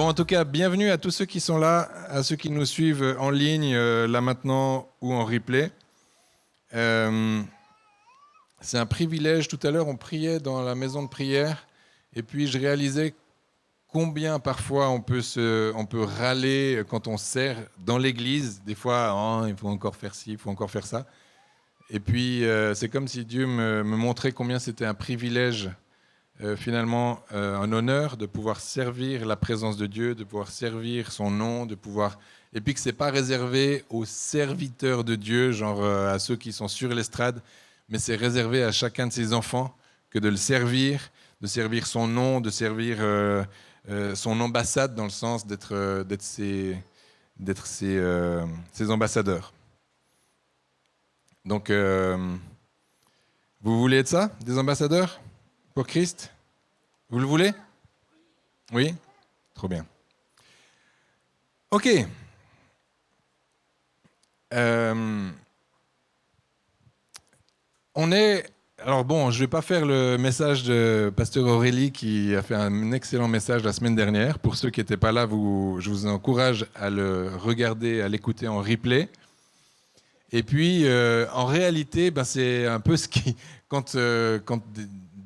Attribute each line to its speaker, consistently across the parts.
Speaker 1: Bon, en tout cas, bienvenue à tous ceux qui sont là, à ceux qui nous suivent en ligne, là maintenant, ou en replay. C'est un privilège. Tout à l'heure, on priait dans la maison de prière, et puis je réalisais combien parfois on peut râler quand on sert dans l'église. Des fois, oh, il faut encore faire ci, il faut encore faire ça. Et puis, c'est comme si Dieu me montrait combien c'était un privilège, finalement, un honneur de pouvoir servir la présence de Dieu, de pouvoir servir son nom, de pouvoir... Et puis que ce n'est pas réservé aux serviteurs de Dieu, genre à ceux qui sont sur l'estrade, mais c'est réservé à chacun de ses enfants que de le servir, de servir son nom, de servir son ambassade, dans le sens d'être ses ambassadeurs. Donc, vous voulez être ça, des ambassadeurs pour Christ? Vous le voulez? Oui? Trop bien. Ok. On est... Alors bon, je ne vais pas faire le message de Pasteur Aurélie qui a fait un excellent message la semaine dernière. Pour ceux qui n'étaient pas là, je vous encourage à le regarder, à l'écouter en replay. Et puis, en réalité, c'est un peu ce qui... Quand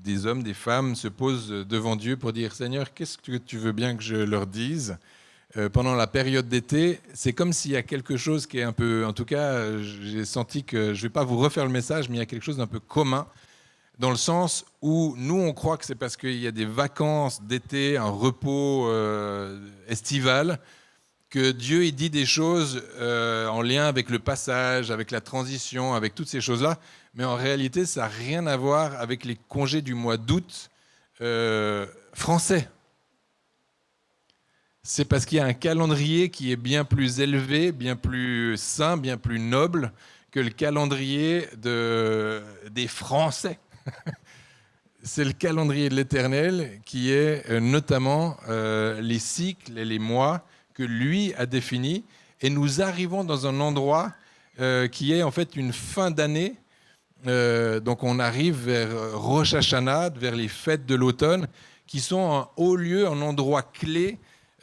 Speaker 1: des hommes, des femmes se posent devant Dieu pour dire « Seigneur, qu'est-ce que tu veux bien que je leur dise ?» Pendant la période d'été, c'est comme s'il y a quelque chose qui est un peu... En tout cas, j'ai senti que... Je ne vais pas vous refaire le message, mais il y a quelque chose d'un peu commun, dans le sens où nous, on croit que c'est parce qu'il y a des vacances d'été, un repos estival, que Dieu il dit des choses en lien avec le passage, avec la transition, avec toutes ces choses-là. Mais en réalité, ça n'a rien à voir avec les congés du mois d'août français. C'est parce qu'il y a un calendrier qui est bien plus élevé, bien plus saint, bien plus noble que le calendrier des Français. C'est le calendrier de l'Éternel qui est notamment les cycles et les mois que lui a définis. Et nous arrivons dans un endroit qui est en fait une fin d'année. Donc on arrive vers Rosh Hashanah, vers les fêtes de l'automne, qui sont un haut lieu, un endroit clé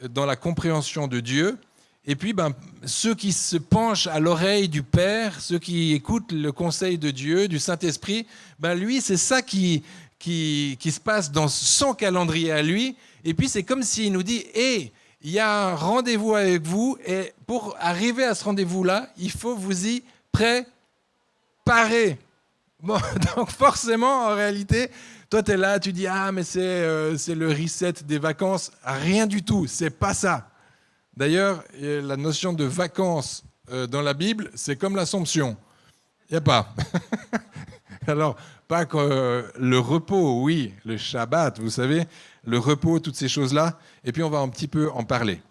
Speaker 1: dans la compréhension de Dieu. Et puis, ceux qui se penchent à l'oreille du Père, ceux qui écoutent le conseil de Dieu, du Saint-Esprit, lui, c'est ça qui se passe dans son calendrier à lui. Et puis, c'est comme s'il nous dit « Hey, il y a un rendez-vous avec vous, et pour arriver à ce rendez-vous-là, il faut vous y préparer. » Bon, donc forcément, en réalité, toi, tu es là, tu dis « Ah, mais c'est le reset des vacances. » Rien du tout, c'est pas ça. D'ailleurs, la notion de vacances dans la Bible, c'est comme l'Assomption. Il n'y a pas. Alors, pas que le repos, oui, le Shabbat, vous savez, le repos, toutes ces choses-là. Et puis, on va un petit peu en parler.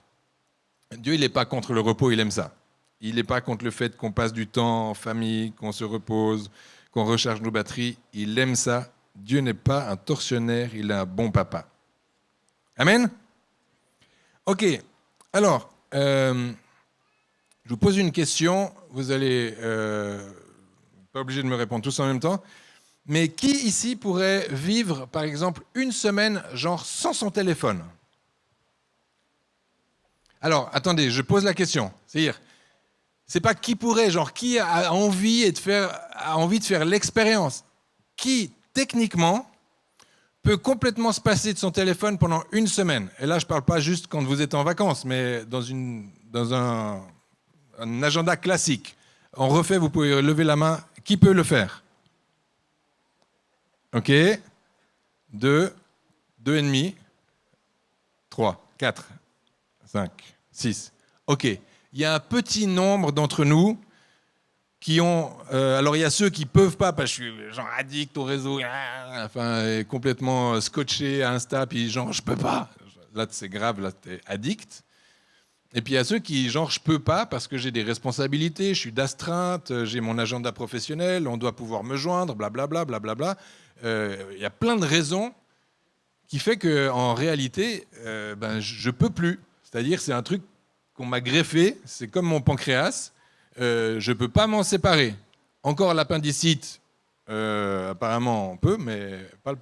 Speaker 1: Dieu, il n'est pas contre le repos, il aime ça. Il n'est pas contre le fait qu'on passe du temps en famille, qu'on se repose, qu'on recharge nos batteries. Il aime ça. Dieu n'est pas un tortionnaire, il est un bon papa. Amen? Ok. Alors, je vous pose une question. Vous allez... pas obligé de me répondre tous en même temps. Mais qui ici pourrait vivre, par exemple, une semaine, genre sans son téléphone? Alors, attendez, je pose la question. C'est-à-dire, c'est pas qui pourrait, genre qui a envie de faire l'expérience. Qui, techniquement, peut complètement se passer de son téléphone pendant une semaine. Et là, je ne parle pas juste quand vous êtes en vacances, mais dans un agenda classique. On refait, vous pouvez lever la main. Qui peut le faire? Ok. 2, 2,5, 3, 4, 5, 6. Ok. Il y a un petit nombre d'entre nous qui ont... alors, il y a ceux qui ne peuvent pas, parce que je suis genre addict au réseau, enfin, complètement scotché à Insta, puis genre, je peux pas. Là, c'est grave, là, tu es addict. Et puis, il y a ceux qui, genre, je peux pas parce que j'ai des responsabilités, je suis d'astreinte, j'ai mon agenda professionnel, on doit pouvoir me joindre, blablabla, blablabla. Il y a plein de raisons qui fait qu'en réalité, je peux plus. C'est-à-dire, c'est un truc qu'on m'a greffé, c'est comme mon pancréas. Je ne peux pas m'en séparer. Encore l'appendicite, apparemment on peut, mais pas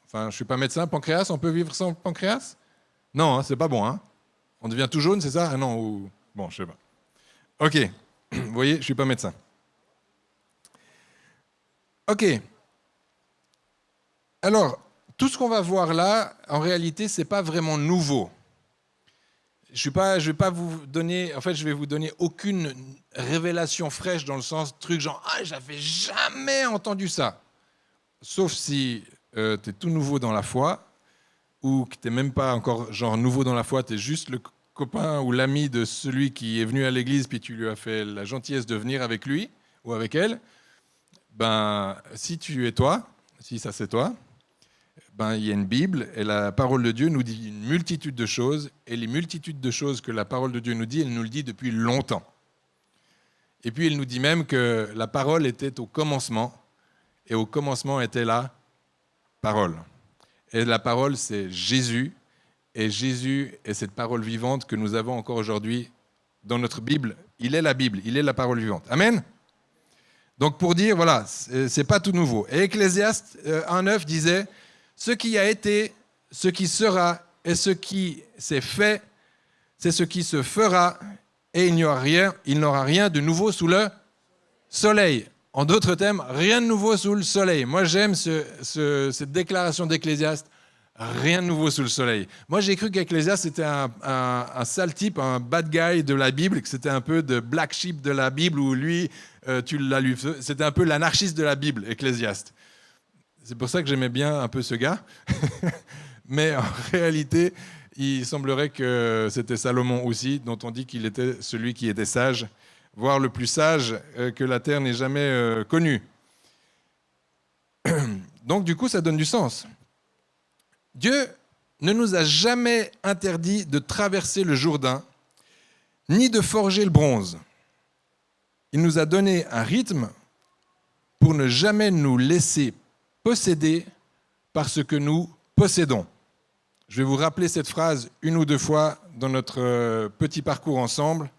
Speaker 1: enfin, je ne suis pas médecin. Pancréas, on peut vivre sans pancréas? Non, hein, c'est pas bon. Hein. On devient tout jaune, c'est ça? Ah non, bon, je sais pas. Ok, vous voyez, je ne suis pas médecin. Ok. Alors, tout ce qu'on va voir là, en réalité, ce n'est pas vraiment nouveau. Je vais pas vous donner, en fait, je vais vous donner aucune révélation fraîche dans le sens truc genre ah j'avais jamais entendu ça. Sauf si tu es tout nouveau dans la foi ou que tu n'es même pas encore genre nouveau dans la foi, tu es juste le copain ou l'ami de celui qui est venu à l'église puis tu lui as fait la gentillesse de venir avec lui ou avec elle. Ben si tu es toi, si ça c'est toi. Ben, il y a une Bible et la parole de Dieu nous dit une multitude de choses et les multitudes de choses que la parole de Dieu nous dit, elle nous le dit depuis longtemps. Et puis elle nous dit même que la parole était au commencement et au commencement était la parole. Et la parole c'est Jésus et Jésus est cette parole vivante que nous avons encore aujourd'hui dans notre Bible. Il est la Bible, il est la parole vivante. Amen. Donc pour dire, voilà, c'est pas tout nouveau. Et Ecclésiaste 1:9 disait ce qui a été, ce qui sera et ce qui s'est fait, c'est ce qui se fera et il n'aura rien de nouveau sous le soleil. En d'autres termes, rien de nouveau sous le soleil. Moi, j'aime cette déclaration d'Ecclésiaste, rien de nouveau sous le soleil. Moi, j'ai cru qu'Ecclésiaste, c'était un sale type, un bad guy de la Bible, que c'était un peu de black sheep de la Bible, où lui, tu l'as lu, c'était un peu l'anarchiste de la Bible, Ecclésiaste. C'est pour ça que j'aimais bien un peu ce gars. Mais en réalité, il semblerait que c'était Salomon aussi, dont on dit qu'il était celui qui était sage, voire le plus sage que la terre n'ait jamais connu. Donc du coup, ça donne du sens. Dieu ne nous a jamais interdit de traverser le Jourdain, ni de forger le bronze. Il nous a donné un rythme pour ne jamais nous laisser posséder par ce que nous possédons. Je vais vous rappeler cette phrase une ou deux fois dans notre petit parcours ensemble,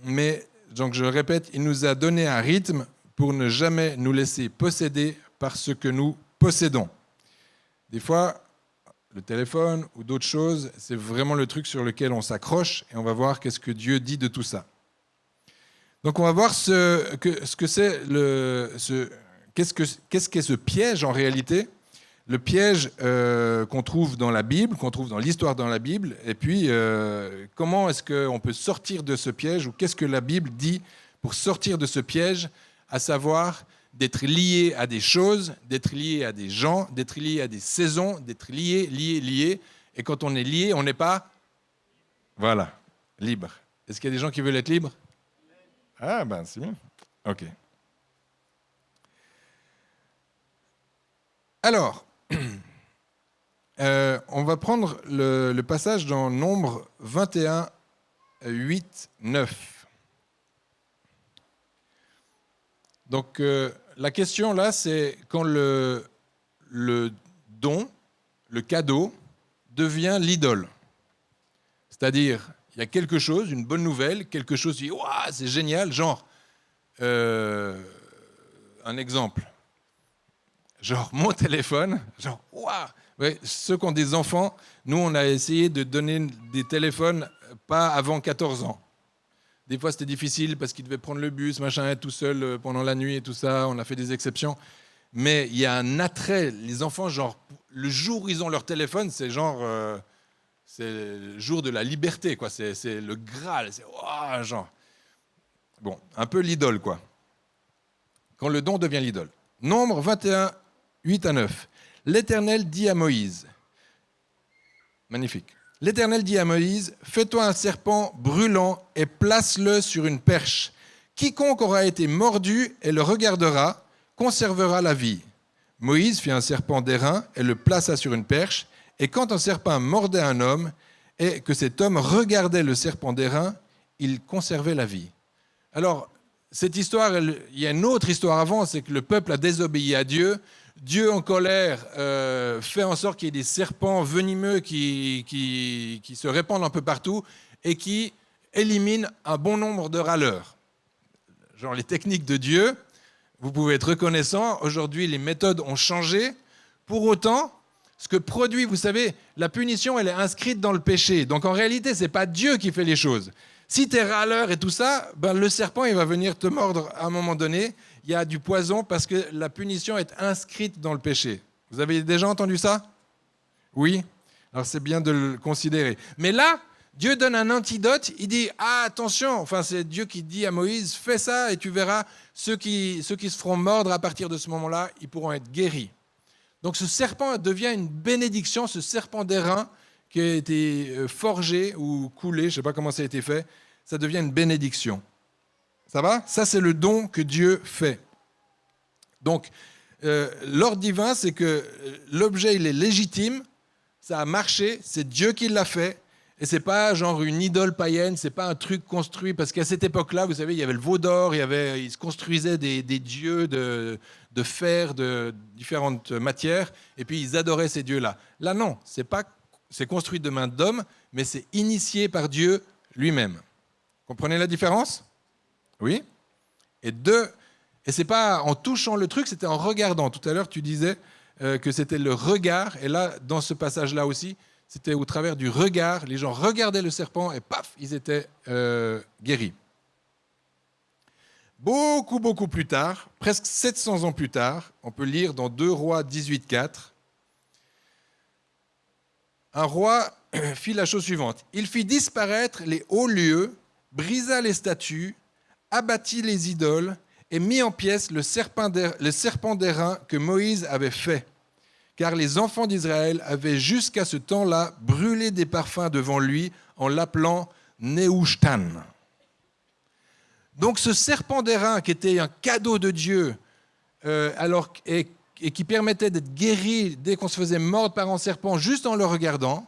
Speaker 1: mais donc je répète, il nous a donné un rythme pour ne jamais nous laisser posséder par ce que nous possédons. Des fois, le téléphone ou d'autres choses, c'est vraiment le truc sur lequel on s'accroche et on va voir qu'est-ce que Dieu dit de tout ça. Donc on va voir ce que c'est qu'est-ce qu'est ce piège en réalité? Le piège qu'on trouve dans la Bible, qu'on trouve dans l'histoire dans la Bible, et puis comment est-ce qu'on peut sortir de ce piège, ou qu'est-ce que la Bible dit pour sortir de ce piège, à savoir d'être lié à des choses, d'être lié à des gens, d'être lié à des saisons, d'être lié, et quand on est lié, on n'est pas, voilà, libre. Est-ce qu'il y a des gens qui veulent être libres? Ah ben c'est bien, ok. Alors, on va prendre le passage dans Nombre 21, 8, 9. Donc, la question là, c'est quand le don, le cadeau, devient l'idole. C'est-à-dire, il y a quelque chose, une bonne nouvelle, quelque chose qui dit « Waouh, c'est génial », genre, un exemple. Genre mon téléphone, genre waouh. Ouais, ceux qui ont des enfants, nous on a essayé de donner des téléphones pas avant 14 ans. Des fois c'était difficile parce qu'ils devaient prendre le bus, machin, être tout seul pendant la nuit et tout ça. On a fait des exceptions. Mais il y a un attrait. Les enfants, genre le jour où ils ont leur téléphone, c'est genre c'est le jour de la liberté, quoi. C'est le Graal. C'est waouh, genre. Bon, un peu l'idole, quoi. Quand le don devient l'idole. Nombre 21. 8 à 9. L'Éternel dit à Moïse, magnifique, l'Éternel dit à Moïse, fais-toi un serpent brûlant et place-le sur une perche. Quiconque aura été mordu et le regardera, conservera la vie. Moïse fit un serpent d'airain et le plaça sur une perche, et quand un serpent mordait un homme et que cet homme regardait le serpent d'airain, il conservait la vie. Alors, cette histoire, il y a une autre histoire avant, c'est que le peuple a désobéi à Dieu. Dieu, en colère, fait en sorte qu'il y ait des serpents venimeux qui se répandent un peu partout et qui éliminent un bon nombre de râleurs. Genre les techniques de Dieu, vous pouvez être reconnaissant. Aujourd'hui, les méthodes ont changé. Pour autant, ce que produit, vous savez, la punition, elle est inscrite dans le péché. Donc en réalité, ce n'est pas Dieu qui fait les choses. Si tu es râleur et tout ça, ben, le serpent, il va venir te mordre à un moment donné. Il y a du poison parce que la punition est inscrite dans le péché. Vous avez déjà entendu ça? Oui? Alors c'est bien de le considérer. Mais là, Dieu donne un antidote. Il dit, ah attention, enfin c'est Dieu qui dit à Moïse, fais ça et tu verras, ceux qui se feront mordre à partir de ce moment-là, ils pourront être guéris. Donc ce serpent devient une bénédiction, ce serpent d'airain qui a été forgé ou coulé, je ne sais pas comment ça a été fait, ça devient une bénédiction. Ça va? Ça, c'est le don que Dieu fait. Donc, l'ordre divin, c'est que l'objet, il est légitime, ça a marché, c'est Dieu qui l'a fait, et c'est pas genre une idole païenne, c'est pas un truc construit, parce qu'à cette époque-là, vous savez, il y avait le veau d'or, il se construisait des dieux de fer, de différentes matières, et puis ils adoraient ces dieux-là. Là, non, c'est construit de main d'homme, mais c'est initié par Dieu lui-même. Comprenez la différence? Oui? Et c'est pas en touchant le truc, c'était en regardant. Tout à l'heure, tu disais que c'était le regard, et là, dans ce passage-là aussi, c'était au travers du regard. Les gens regardaient le serpent et paf, ils étaient guéris. Beaucoup, beaucoup plus tard, presque 700 ans plus tard, on peut lire dans 2 Rois 18,4, un roi fit la chose suivante. Il fit disparaître les hauts lieux, brisa les statues, abattit les idoles et mit en pièces le serpent d'airain que Moïse avait fait. Car les enfants d'Israël avaient jusqu'à ce temps-là brûlé des parfums devant lui en l'appelant Nehushtan. Donc ce serpent d'airain qui était un cadeau de Dieu et qui permettait d'être guéri dès qu'on se faisait mordre par un serpent juste en le regardant,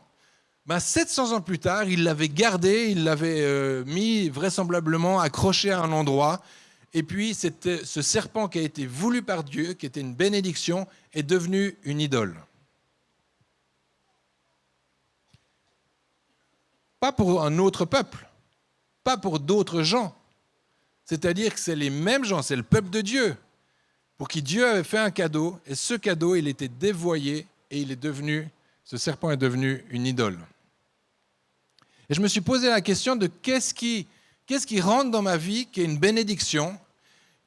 Speaker 1: 700 ans plus tard, il l'avait gardé, il l'avait mis vraisemblablement accroché à un endroit. Et puis, ce serpent qui a été voulu par Dieu, qui était une bénédiction, est devenu une idole. Pas pour un autre peuple, pas pour d'autres gens. C'est-à-dire que c'est les mêmes gens, c'est le peuple de Dieu, pour qui Dieu avait fait un cadeau, et ce cadeau, il était dévoyé, et ce serpent est devenu une idole. Et je me suis posé la question de qu'est-ce qui rentre dans ma vie, qui est une bénédiction?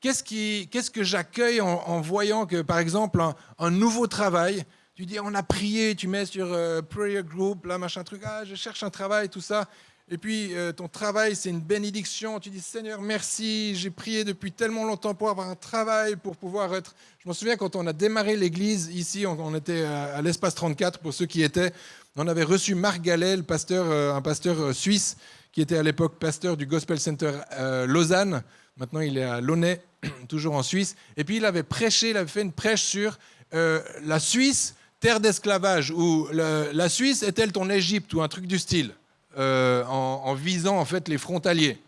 Speaker 1: Qu'est-ce que j'accueille en voyant que, par exemple, un nouveau travail, tu dis, on a prié, tu mets sur prayer group, là, machin truc, je cherche un travail, tout ça. Et puis, ton travail, c'est une bénédiction. Tu dis, Seigneur, merci, j'ai prié depuis tellement longtemps pour avoir un travail, pour pouvoir être... Je me souviens, quand on a démarré l'église, ici, on était à l'Espace 34, pour ceux qui étaient, on avait reçu Marc Gallet, un pasteur suisse, qui était à l'époque pasteur du Gospel Center Lausanne. Maintenant, il est à Launay, toujours en Suisse. Et puis, il avait fait une prêche sur la Suisse, terre d'esclavage, où la Suisse est-elle ton Égypte, ou un truc du style. En visant en fait les frontaliers.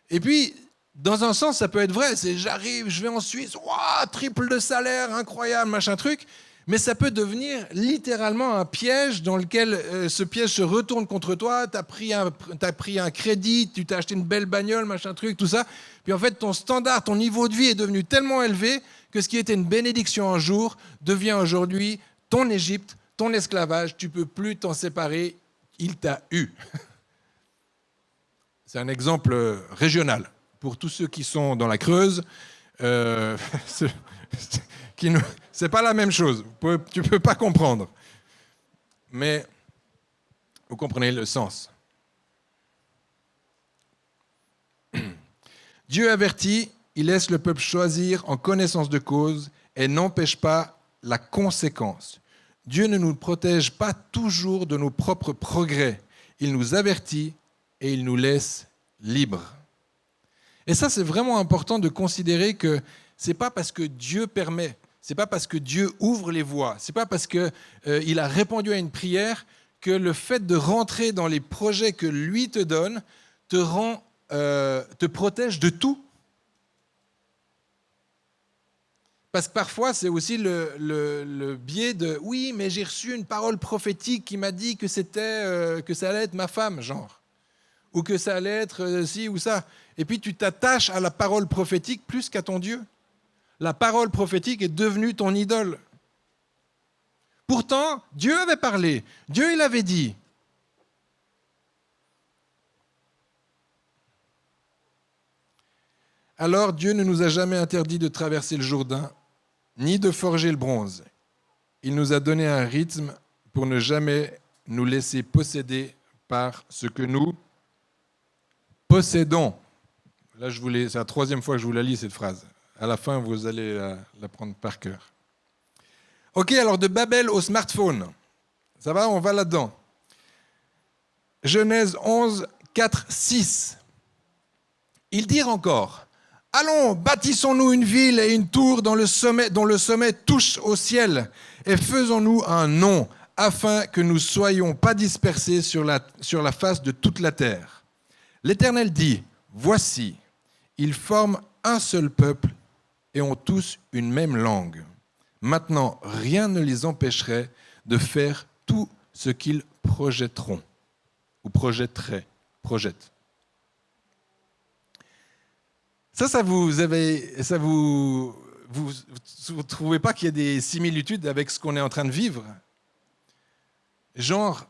Speaker 1: Et puis, dans un sens, ça peut être vrai. J'arrive, je vais en Suisse, triple de salaire, incroyable, machin truc. Mais ça peut devenir littéralement un piège dans lequel ce piège se retourne contre toi. T'as pris un crédit, tu t'as acheté une belle bagnole, machin truc, tout ça. Puis en fait, ton standard, ton niveau de vie est devenu tellement élevé que ce qui était une bénédiction un jour devient aujourd'hui ton Égypte, ton esclavage. Tu ne peux plus t'en séparer. Il t'a eu. C'est un exemple régional. Pour tous ceux qui sont dans la Creuse, c'est pas la même chose. Tu ne peux pas comprendre. Mais vous comprenez le sens. Dieu avertit, il laisse le peuple choisir en connaissance de cause et n'empêche pas la conséquence. Dieu ne nous protège pas toujours de nos propres progrès. Il nous avertit et il nous laisse libres. Et ça, c'est vraiment important de considérer que ce n'est pas parce que Dieu permet, ce n'est pas parce que Dieu ouvre les voies, ce n'est pas parce qu'il a répondu à une prière que le fait de rentrer dans les projets que lui te donne te protège de tout. Parce que parfois, c'est aussi le biais de « oui, mais j'ai reçu une parole prophétique qui m'a dit que ça allait être ma femme, genre. Ou que ça allait être ci ou ça. » Et puis, tu t'attaches à la parole prophétique plus qu'à ton Dieu. La parole prophétique est devenue ton idole. Pourtant, Dieu avait parlé, Dieu il avait dit. Alors Dieu ne nous a jamais interdit de traverser le Jourdain, ni de forger le bronze. Il nous a donné un rythme pour ne jamais nous laisser posséder par ce que nous possédons. Là, c'est la troisième fois que je vous la lis, cette phrase. À la fin, vous allez la prendre par cœur. Ok, alors de Babel au smartphone. Ça va, on va là-dedans. Genèse 11, 4, 6. Ils dirent encore, « Allons, bâtissons-nous une ville et une tour dont le sommet touche au ciel, et faisons-nous un nom, afin que nous ne soyons pas dispersés sur la face de toute la terre. » L'Éternel dit, « Voici, ils forment un seul peuple et ont tous une même langue. Maintenant, rien ne les empêcherait de faire tout ce qu'ils projetteront ou projettent. Ça vous trouvez pas qu'il y a des similitudes avec ce qu'on est en train de vivre? Genre,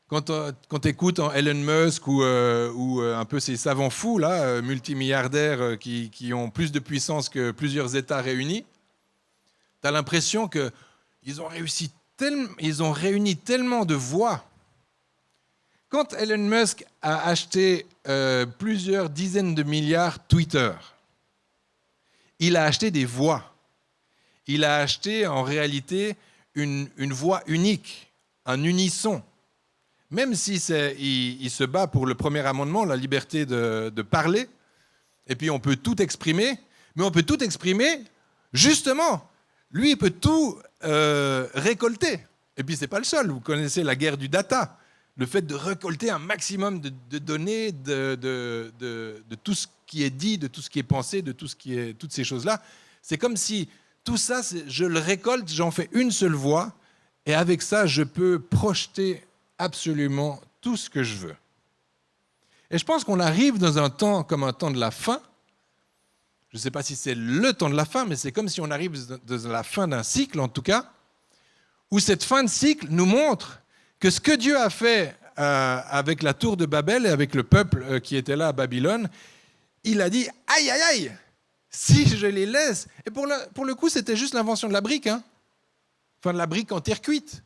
Speaker 1: quand tu écoutes Elon Musk ou un peu ces savants fous, là, multimilliardaires qui ont plus de puissance que plusieurs États réunis, tu as l'impression qu'ils ont réuni tellement de voix. Quand Elon Musk a acheté plusieurs dizaines de milliards Twitter, il a acheté des voix. Il a acheté en réalité une voix unique, un unisson. Même si il se bat pour le premier amendement, la liberté de parler, et puis on peut tout exprimer, mais on peut tout exprimer, justement, lui, il peut tout récolter. Et puis, ce n'est pas le seul. Vous connaissez la guerre du data. Le fait de récolter un maximum de données, de tout ce qui est dit, de tout ce qui est pensé, de toutes ces choses-là. C'est comme si tout ça, je le récolte, j'en fais une seule voix, et avec ça, je peux projeter absolument tout ce que je veux. Et je pense qu'on arrive dans un temps comme un temps de la fin. Je ne sais pas si c'est le temps de la fin, mais c'est comme si on arrive dans la fin d'un cycle, en tout cas, où cette fin de cycle nous montre que ce que Dieu a fait avec la tour de Babel et avec le peuple qui était là à Babylone, il a dit « Aïe, aïe, aïe, si je les laisse !» Et pour le coup, c'était juste l'invention de la brique, hein. Enfin de la brique en terre cuite.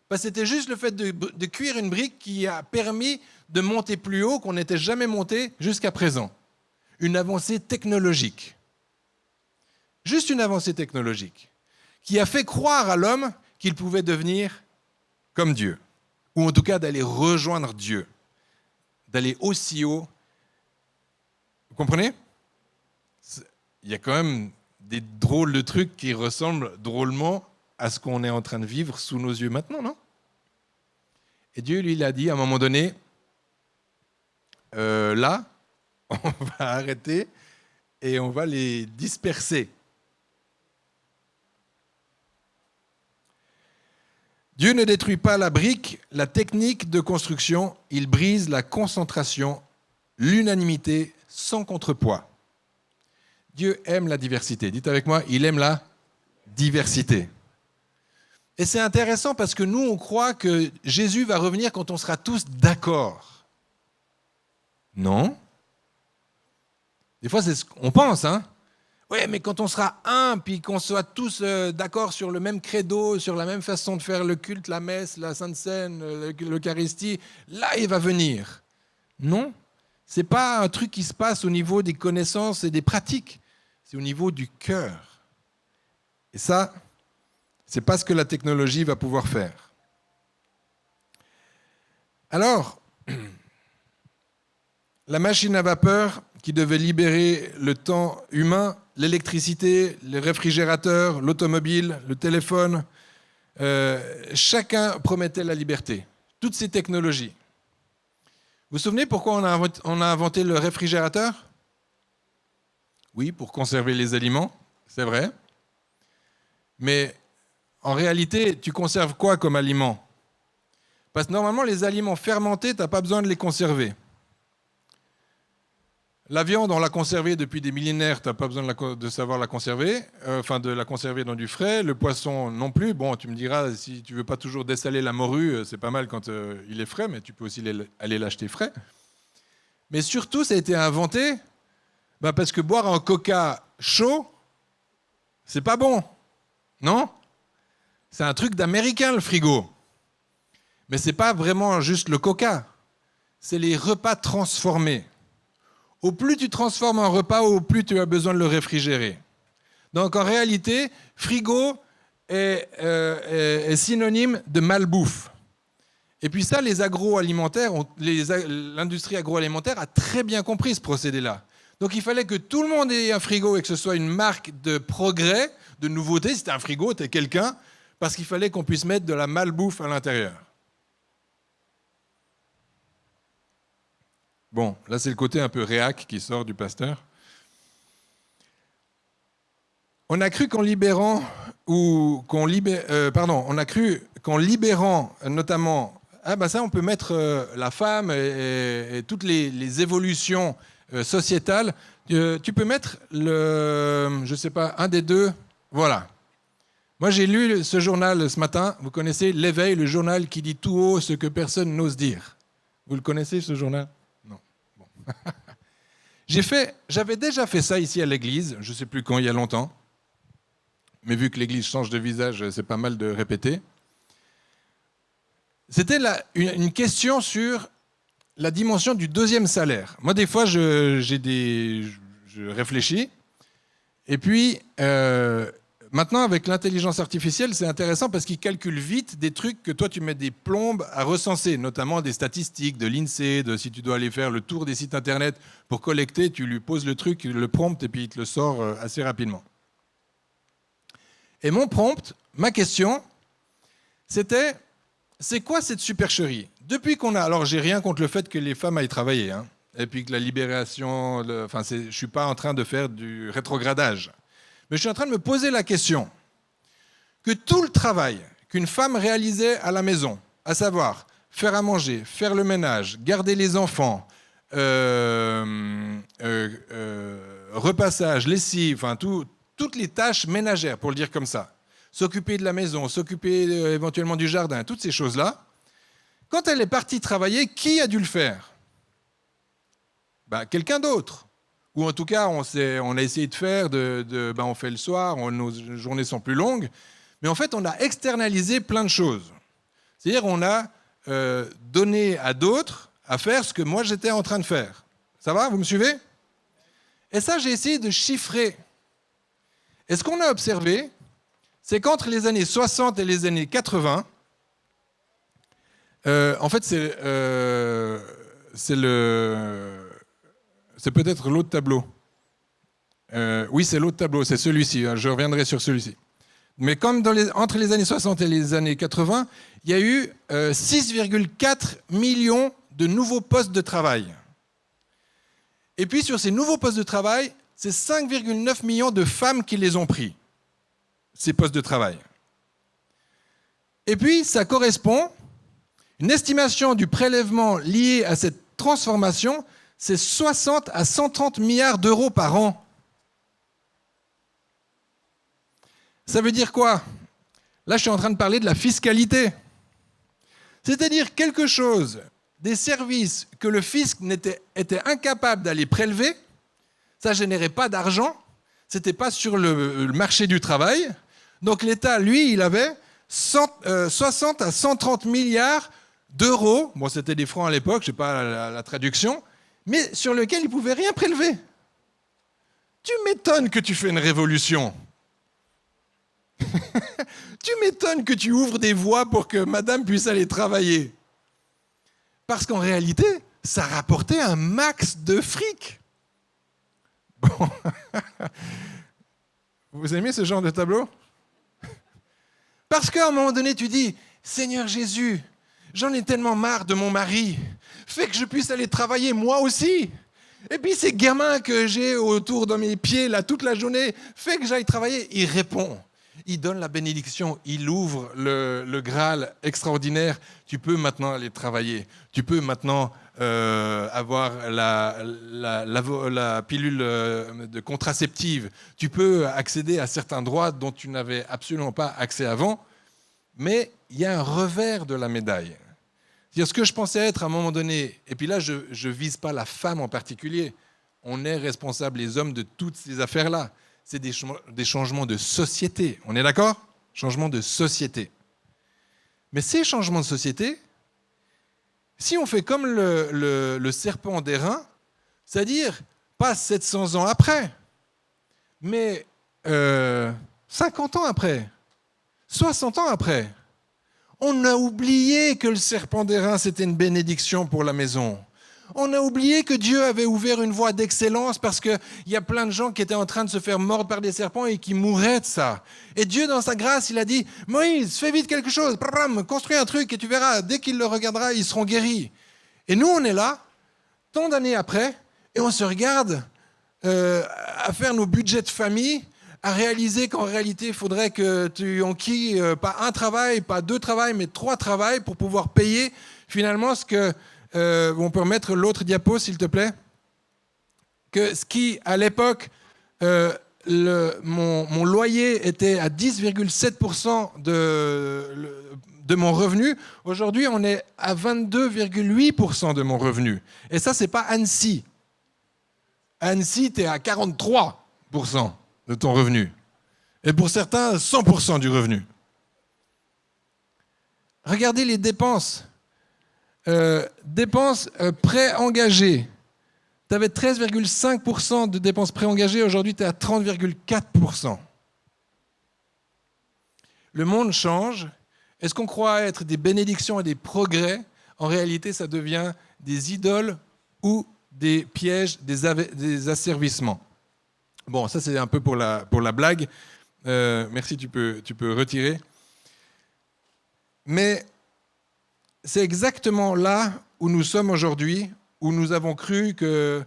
Speaker 1: Parce que c'était juste le fait de cuire une brique qui a permis de monter plus haut qu'on n'était jamais monté jusqu'à présent. Une avancée technologique. Juste une avancée technologique qui a fait croire à l'homme qu'il pouvait devenir comme Dieu, ou en tout cas d'aller rejoindre Dieu, d'aller aussi haut. Vous comprenez? Il y a quand même des drôles de trucs qui ressemblent drôlement à ce qu'on est en train de vivre sous nos yeux maintenant, non? Et Dieu, lui, il a dit à un moment donné, là, on va arrêter et on va les disperser. Dieu ne détruit pas la brique, la technique de construction, il brise la concentration, l'unanimité sans contrepoids. Dieu aime la diversité. Dites avec moi, il aime la diversité. Et c'est intéressant parce que nous, on croit que Jésus va revenir quand on sera tous d'accord. Non. Des fois, c'est ce qu'on pense, hein. Oui, mais quand on sera un, puis qu'on soit tous d'accord sur le même credo, sur la même façon de faire le culte, la messe, la Sainte Seine, l'Eucharistie, là, il va venir. Non, ce n'est pas un truc qui se passe au niveau des connaissances et des pratiques. C'est au niveau du cœur. Et ça, ce n'est pas ce que la technologie va pouvoir faire. Alors, la machine à vapeur qui devait libérer le temps humain, l'électricité, les réfrigérateurs, l'automobile, le téléphone, chacun promettait la liberté. Toutes ces technologies. Vous vous souvenez pourquoi on a inventé le réfrigérateur? Oui, pour conserver les aliments, c'est vrai. Mais en réalité, tu conserves quoi comme aliment? Parce que normalement, les aliments fermentés, tu n'as pas besoin de les conserver. La viande, on l'a conservée depuis des millénaires, tu n'as pas besoin de savoir la conserver, de la conserver dans du frais. Le poisson non plus. Bon, tu me diras, si tu veux pas toujours dessaler la morue, c'est pas mal quand il est frais, mais tu peux aussi aller l'acheter frais. Mais surtout, ça a été inventé parce que boire un coca chaud, c'est pas bon. Non ? C'est un truc d'américain, le frigo. Mais c'est pas vraiment juste le coca. C'est les repas transformés. Au plus tu transformes un repas, au plus tu as besoin de le réfrigérer. Donc en réalité, frigo est synonyme de malbouffe. Et puis ça, les agroalimentaires, l'industrie agroalimentaire a très bien compris ce procédé-là. Donc il fallait que tout le monde ait un frigo et que ce soit une marque de progrès, de nouveauté. Si t'es un frigo, t'es quelqu'un, parce qu'il fallait qu'on puisse mettre de la malbouffe à l'intérieur. Bon, là c'est le côté un peu réac qui sort du pasteur. On a cru qu'en libérant, on a cru qu'en libérant notamment, ça on peut mettre la femme et toutes les évolutions sociétales. Tu peux mettre un des deux. Voilà. Moi j'ai lu ce journal ce matin. Vous connaissez L'Éveil, le journal qui dit tout haut ce que personne n'ose dire. Vous le connaissez ce journal ? Non. Bon. J'avais déjà fait ça ici à l'église. Je ne sais plus quand, il y a longtemps. Mais vu que l'église change de visage, c'est pas mal de répéter. C'était une question sur la dimension du deuxième salaire. Moi, des fois, je réfléchis. Et puis, maintenant, avec l'intelligence artificielle, c'est intéressant parce qu'il calcule vite des trucs que toi, tu mets des plombes à recenser, notamment des statistiques de l'INSEE, si tu dois aller faire le tour des sites Internet pour collecter, tu lui poses le truc, le prompt, et puis il te le sort assez rapidement. Et mon prompt, ma question, c'était, c'est quoi cette supercherie ? Depuis qu'on a... Alors, j'ai rien contre le fait que les femmes aillent travailler, hein, et puis que la libération... je ne suis pas en train de faire du rétrogradage. Mais je suis en train de me poser la question que tout le travail qu'une femme réalisait à la maison, à savoir faire à manger, faire le ménage, garder les enfants, repassage, lessive, toutes les tâches ménagères, pour le dire comme ça, s'occuper de la maison, s'occuper éventuellement du jardin, toutes ces choses-là, quand elle est partie travailler, qui a dû le faire ? Quelqu'un d'autre. Ou en tout cas, on a essayé de faire, on fait le soir, nos journées sont plus longues, mais en fait, on a externalisé plein de choses. C'est-à-dire, on a donné à d'autres à faire ce que moi, j'étais en train de faire. Ça va ? Vous me suivez ? Et ça, j'ai essayé de chiffrer. Et ce qu'on a observé, c'est qu'entre les années 60 et les années 80, en fait, c'est peut-être l'autre tableau. Oui, c'est l'autre tableau, c'est celui-ci. Je reviendrai sur celui-ci. Mais comme entre les années 60 et les années 80, il y a eu 6,4 millions de nouveaux postes de travail. Et puis, sur ces nouveaux postes de travail, c'est 5,9 millions de femmes qui les ont pris, ces postes de travail. Et puis, ça correspond, une estimation du prélèvement lié à cette transformation, c'est 60 à 130 milliards d'euros par an. Ça veut dire quoi ? Là, je suis en train de parler de la fiscalité. C'est-à-dire quelque chose, des services que le fisc était incapable d'aller prélever, ça ne générait pas d'argent, ce n'était pas sur le marché du travail. Donc l'État, lui, il avait 60 à 130 milliards d'euros, bon c'était des francs à l'époque, je ne sais pas la traduction, mais sur lequel il ne pouvait rien prélever. Tu m'étonnes que tu fais une révolution. Tu m'étonnes que tu ouvres des voies pour que madame puisse aller travailler. Parce qu'en réalité, ça rapportait un max de fric. Bon. Vous aimez ce genre de tableau ? Parce qu'à un moment donné, tu dis, Seigneur Jésus, j'en ai tellement marre de mon mari, fais que je puisse aller travailler moi aussi. Et puis ces gamins que j'ai autour de mes pieds là toute la journée, fais que j'aille travailler. Il répond, Il donne la bénédiction, il ouvre le Graal extraordinaire. Tu peux maintenant aller travailler. Tu peux maintenant avoir la pilule de contraceptive. Tu peux accéder à certains droits dont tu n'avais absolument pas accès avant. Mais il y a un revers de la médaille. C'est-à-dire ce que je pensais être à un moment donné, et puis là je ne vise pas la femme en particulier, on est responsable, les hommes, de toutes ces affaires-là. C'est des changements de société. On est d'accord ? Changements de société. Mais ces changements de société, si on fait comme le serpent d'airain, c'est-à-dire pas 700 ans après, mais 50 ans après, 60 ans après, on a oublié que le serpent d'airain, c'était une bénédiction pour la maison. On a oublié que Dieu avait ouvert une voie d'excellence parce qu'il y a plein de gens qui étaient en train de se faire mordre par des serpents et qui mourraient de ça. Et Dieu, dans sa grâce, il a dit « Moïse, fais vite quelque chose, construis un truc et tu verras, dès qu'il le regardera, ils seront guéris. » Et nous, on est là, tant d'années après, et on se regarde à faire nos budgets de famille, à réaliser qu'en réalité, il faudrait que tu enquilles pas un travail, pas deux travails, mais 3 travails pour pouvoir payer finalement ce que... on peut remettre l'autre diapo, s'il te plaît. Que ce qui, à l'époque, mon loyer était à 10,7% de mon revenu. Aujourd'hui, on est à 22,8% de mon revenu. Et ça, ce n'est pas Annecy. Annecy, tu es à 43% de ton revenu. Et pour certains, 100% du revenu. Regardez les dépenses. Dépenses préengagées. Tu avais 13,5% de dépenses préengagées, aujourd'hui tu es à 30,4%. Le monde change. Est-ce qu'on croit être des bénédictions et des progrès ? En réalité, ça devient des idoles ou des pièges, des asservissements. Bon, ça c'est un peu pour la blague. Merci, tu peux retirer. Mais c'est exactement là où nous sommes aujourd'hui, où nous avons cru que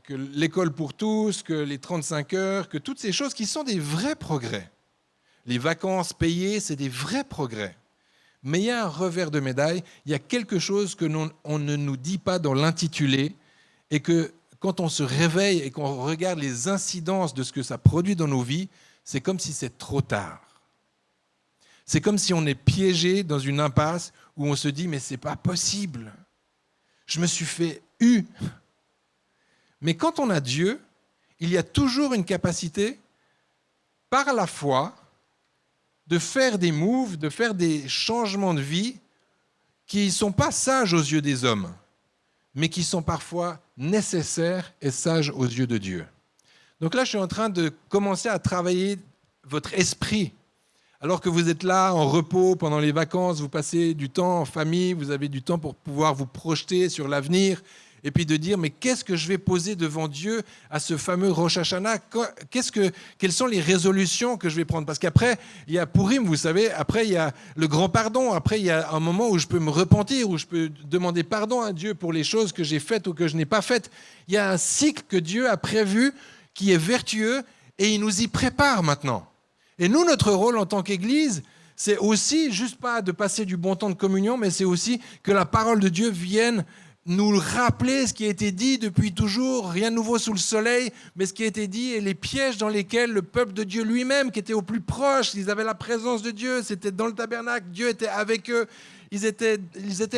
Speaker 1: l'école pour tous, que les 35 heures, que toutes ces choses qui sont des vrais progrès. Les vacances payées, c'est des vrais progrès. Mais il y a un revers de médaille, il y a quelque chose que on ne nous dit pas dans l'intitulé, et que quand on se réveille et qu'on regarde les incidences de ce que ça produit dans nos vies, c'est comme si c'est trop tard. C'est comme si on est piégé dans une impasse où on se dit « mais c'est pas possible, je me suis fait eu ». Mais quand on a Dieu, il y a toujours une capacité, par la foi, de faire des moves, de faire des changements de vie qui ne sont pas sages aux yeux des hommes, mais qui sont parfois nécessaires et sages aux yeux de Dieu. Donc là, je suis en train de commencer à travailler votre esprit. Alors que vous êtes là en repos pendant les vacances, vous passez du temps en famille, vous avez du temps pour pouvoir vous projeter sur l'avenir et puis de dire mais qu'est-ce que je vais poser devant Dieu à ce fameux Rosh Hashanah ? Quelles sont les résolutions que je vais prendre ? Parce qu'après, il y a Purim, vous savez, après il y a le grand pardon, après il y a un moment où je peux me repentir, où je peux demander pardon à Dieu pour les choses que j'ai faites ou que je n'ai pas faites. Il y a un cycle que Dieu a prévu qui est vertueux et il nous y prépare maintenant. Et nous, notre rôle en tant qu'Église, c'est aussi, juste pas de passer du bon temps de communion, mais c'est aussi que la parole de Dieu vienne nous rappeler ce qui a été dit depuis toujours, rien de nouveau sous le soleil, mais ce qui a été dit et les pièges dans lesquels le peuple de Dieu lui-même, qui était au plus proche, ils avaient la présence de Dieu, c'était dans le tabernacle, Dieu était avec eux, ils étaient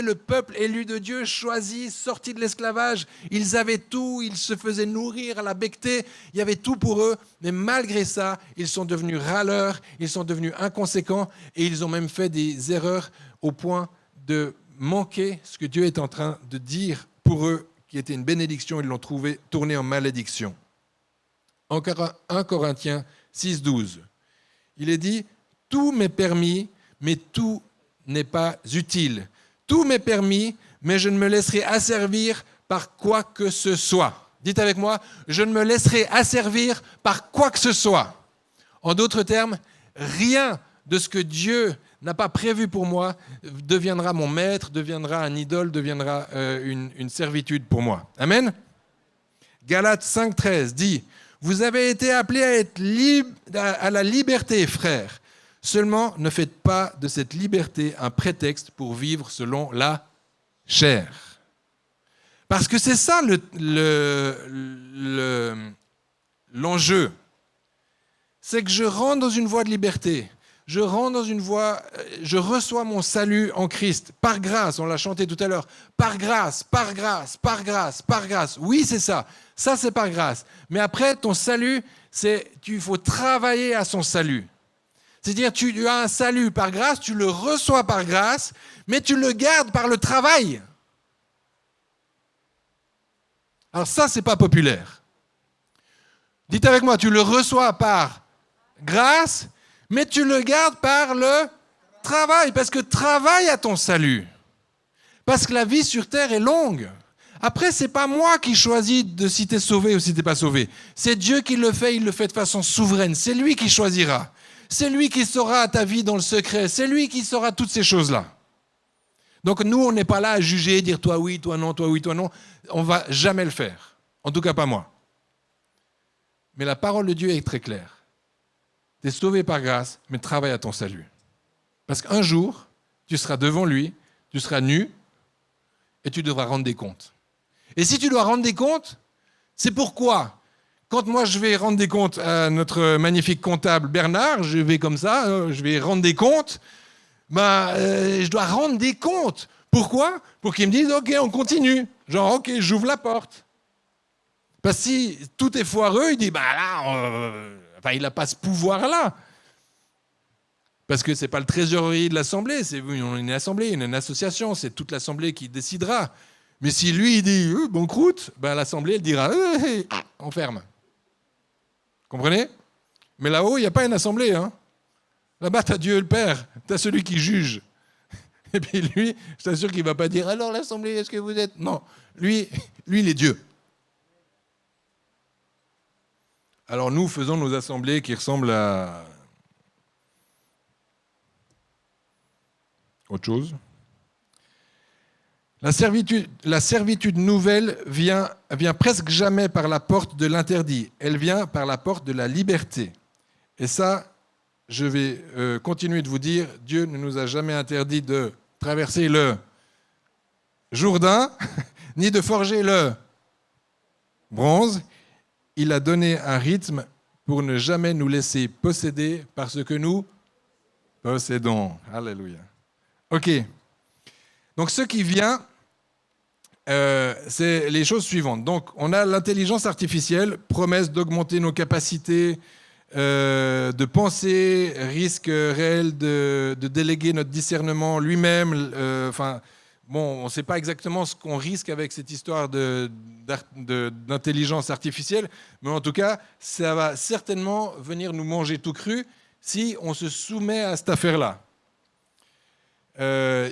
Speaker 1: le peuple élu de Dieu, choisi, sorti de l'esclavage, ils avaient tout, ils se faisaient nourrir à la becqueté, il y avait tout pour eux, mais malgré ça, ils sont devenus râleurs, ils sont devenus inconséquents et ils ont même fait des erreurs au point de manquer ce que Dieu est en train de dire pour eux, qui était une bénédiction, ils l'ont trouvé tourné en malédiction. Encore 1 Corinthiens 6,12. Il est dit « Tout m'est permis, mais tout n'est pas utile. Tout m'est permis, mais je ne me laisserai asservir par quoi que ce soit. » Dites avec moi « Je ne me laisserai asservir par quoi que ce soit. » En d'autres termes, rien de ce que Dieu n'a pas prévu pour moi deviendra mon maître, deviendra un idole, deviendra une servitude pour moi. Amen. Galates 5,13 dit « Vous avez été appelés à être à la liberté, frères. Seulement, ne faites pas de cette liberté un prétexte pour vivre selon la chair. Parce que c'est ça l'enjeu. C'est que je rentre dans une voie de liberté. Je rentre dans une voie, je reçois mon salut en Christ, par grâce, on l'a chanté tout à l'heure, par grâce, par grâce, par grâce, par grâce. Oui, c'est ça, c'est par grâce. Mais après, ton salut, il faut travailler à son salut. C'est-à-dire, tu as un salut par grâce, tu le reçois par grâce, mais tu le gardes par le travail. Alors ça, c'est pas populaire. Dites avec moi, tu le reçois par grâce, mais tu le gardes par le travail, parce que travaille à ton salut. Parce que la vie sur terre est longue. Après, c'est pas moi qui choisis de si tu es sauvé ou si tu n'es pas sauvé. C'est Dieu qui le fait, il le fait de façon souveraine. C'est lui qui choisira. C'est lui qui saura ta vie dans le secret. C'est lui qui saura toutes ces choses-là. Donc nous, on n'est pas là à juger, dire toi oui, toi non, toi oui, toi non. On ne va jamais le faire. En tout cas, pas moi. Mais la parole de Dieu est très claire. Tu es sauvé par grâce, mais travaille à ton salut. Parce qu'un jour, tu seras devant lui, tu seras nu, et tu devras rendre des comptes. Et si tu dois rendre des comptes, c'est pourquoi, quand moi je vais rendre des comptes à notre magnifique comptable Bernard, je vais comme ça, je vais rendre des comptes, je dois rendre des comptes. Pourquoi ? Pour qu'il me dise, ok, on continue. Genre, ok, j'ouvre la porte. Parce que si tout est foireux, il dit, il n'a pas ce pouvoir-là. Parce que ce n'est pas le trésorier de l'Assemblée, c'est une assemblée, une association, c'est toute l'Assemblée qui décidera. Mais si lui, il dit banqueroute, l'Assemblée, elle dira on ferme. Comprenez ? Mais là-haut, il n'y a pas une Assemblée. Hein. Là-bas, tu as Dieu le Père, tu as celui qui juge. Et puis lui, je t'assure qu'il ne va pas dire alors l'Assemblée, est-ce que vous êtes. Non, lui, il est Dieu. Alors nous faisons nos assemblées qui ressemblent à autre chose. La servitude nouvelle vient presque jamais par la porte de l'interdit. Elle vient par la porte de la liberté. Et ça, je vais continuer de vous dire, Dieu ne nous a jamais interdit de traverser le Jourdain, ni de forger le bronze. Il a donné un rythme pour ne jamais nous laisser posséder par ce que nous possédons. Alléluia. Ok. Donc ce qui vient, c'est les choses suivantes. Donc on a l'intelligence artificielle, promesse d'augmenter nos capacités de penser, risque réel de déléguer notre discernement lui-même. On ne sait pas exactement ce qu'on risque avec cette histoire d'intelligence artificielle, mais en tout cas, ça va certainement venir nous manger tout cru si on se soumet à cette affaire-là.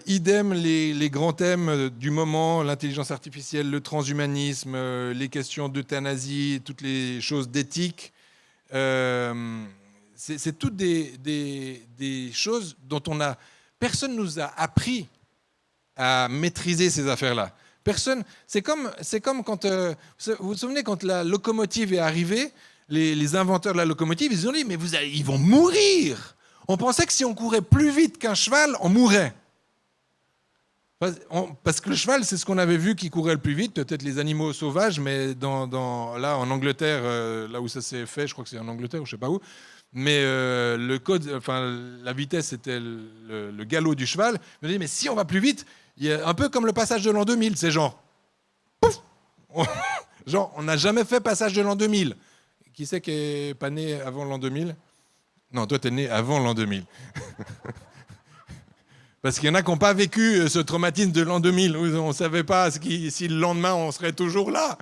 Speaker 1: Idem les grands thèmes du moment, l'intelligence artificielle, le transhumanisme, les questions d'euthanasie, toutes les choses d'éthique. C'est toutes des choses dont personne ne nous a appris à maîtriser ces affaires-là. Personne. C'est comme quand vous vous souvenez quand la locomotive est arrivée, les inventeurs de la locomotive, ils ont dit mais ils vont mourir. On pensait que si on courait plus vite qu'un cheval, on mourrait. Parce que le cheval, c'est ce qu'on avait vu qui courait le plus vite, peut-être les animaux sauvages, mais là en Angleterre, là où ça s'est fait, je crois que c'est en Angleterre ou je sais pas où, mais la vitesse c'était le galop du cheval. Je me dis mais si on va plus vite, il y a un peu comme le passage de l'an 2000, c'est genre pouf, genre on n'a jamais fait passage de l'an 2000. Qui c'est qui est pas né avant l'an 2000 ? Non, toi t'es né avant l'an 2000. Parce qu'il y en a qui n'ont pas vécu ce traumatisme de l'an 2000, où on ne savait pas si le lendemain on serait toujours là.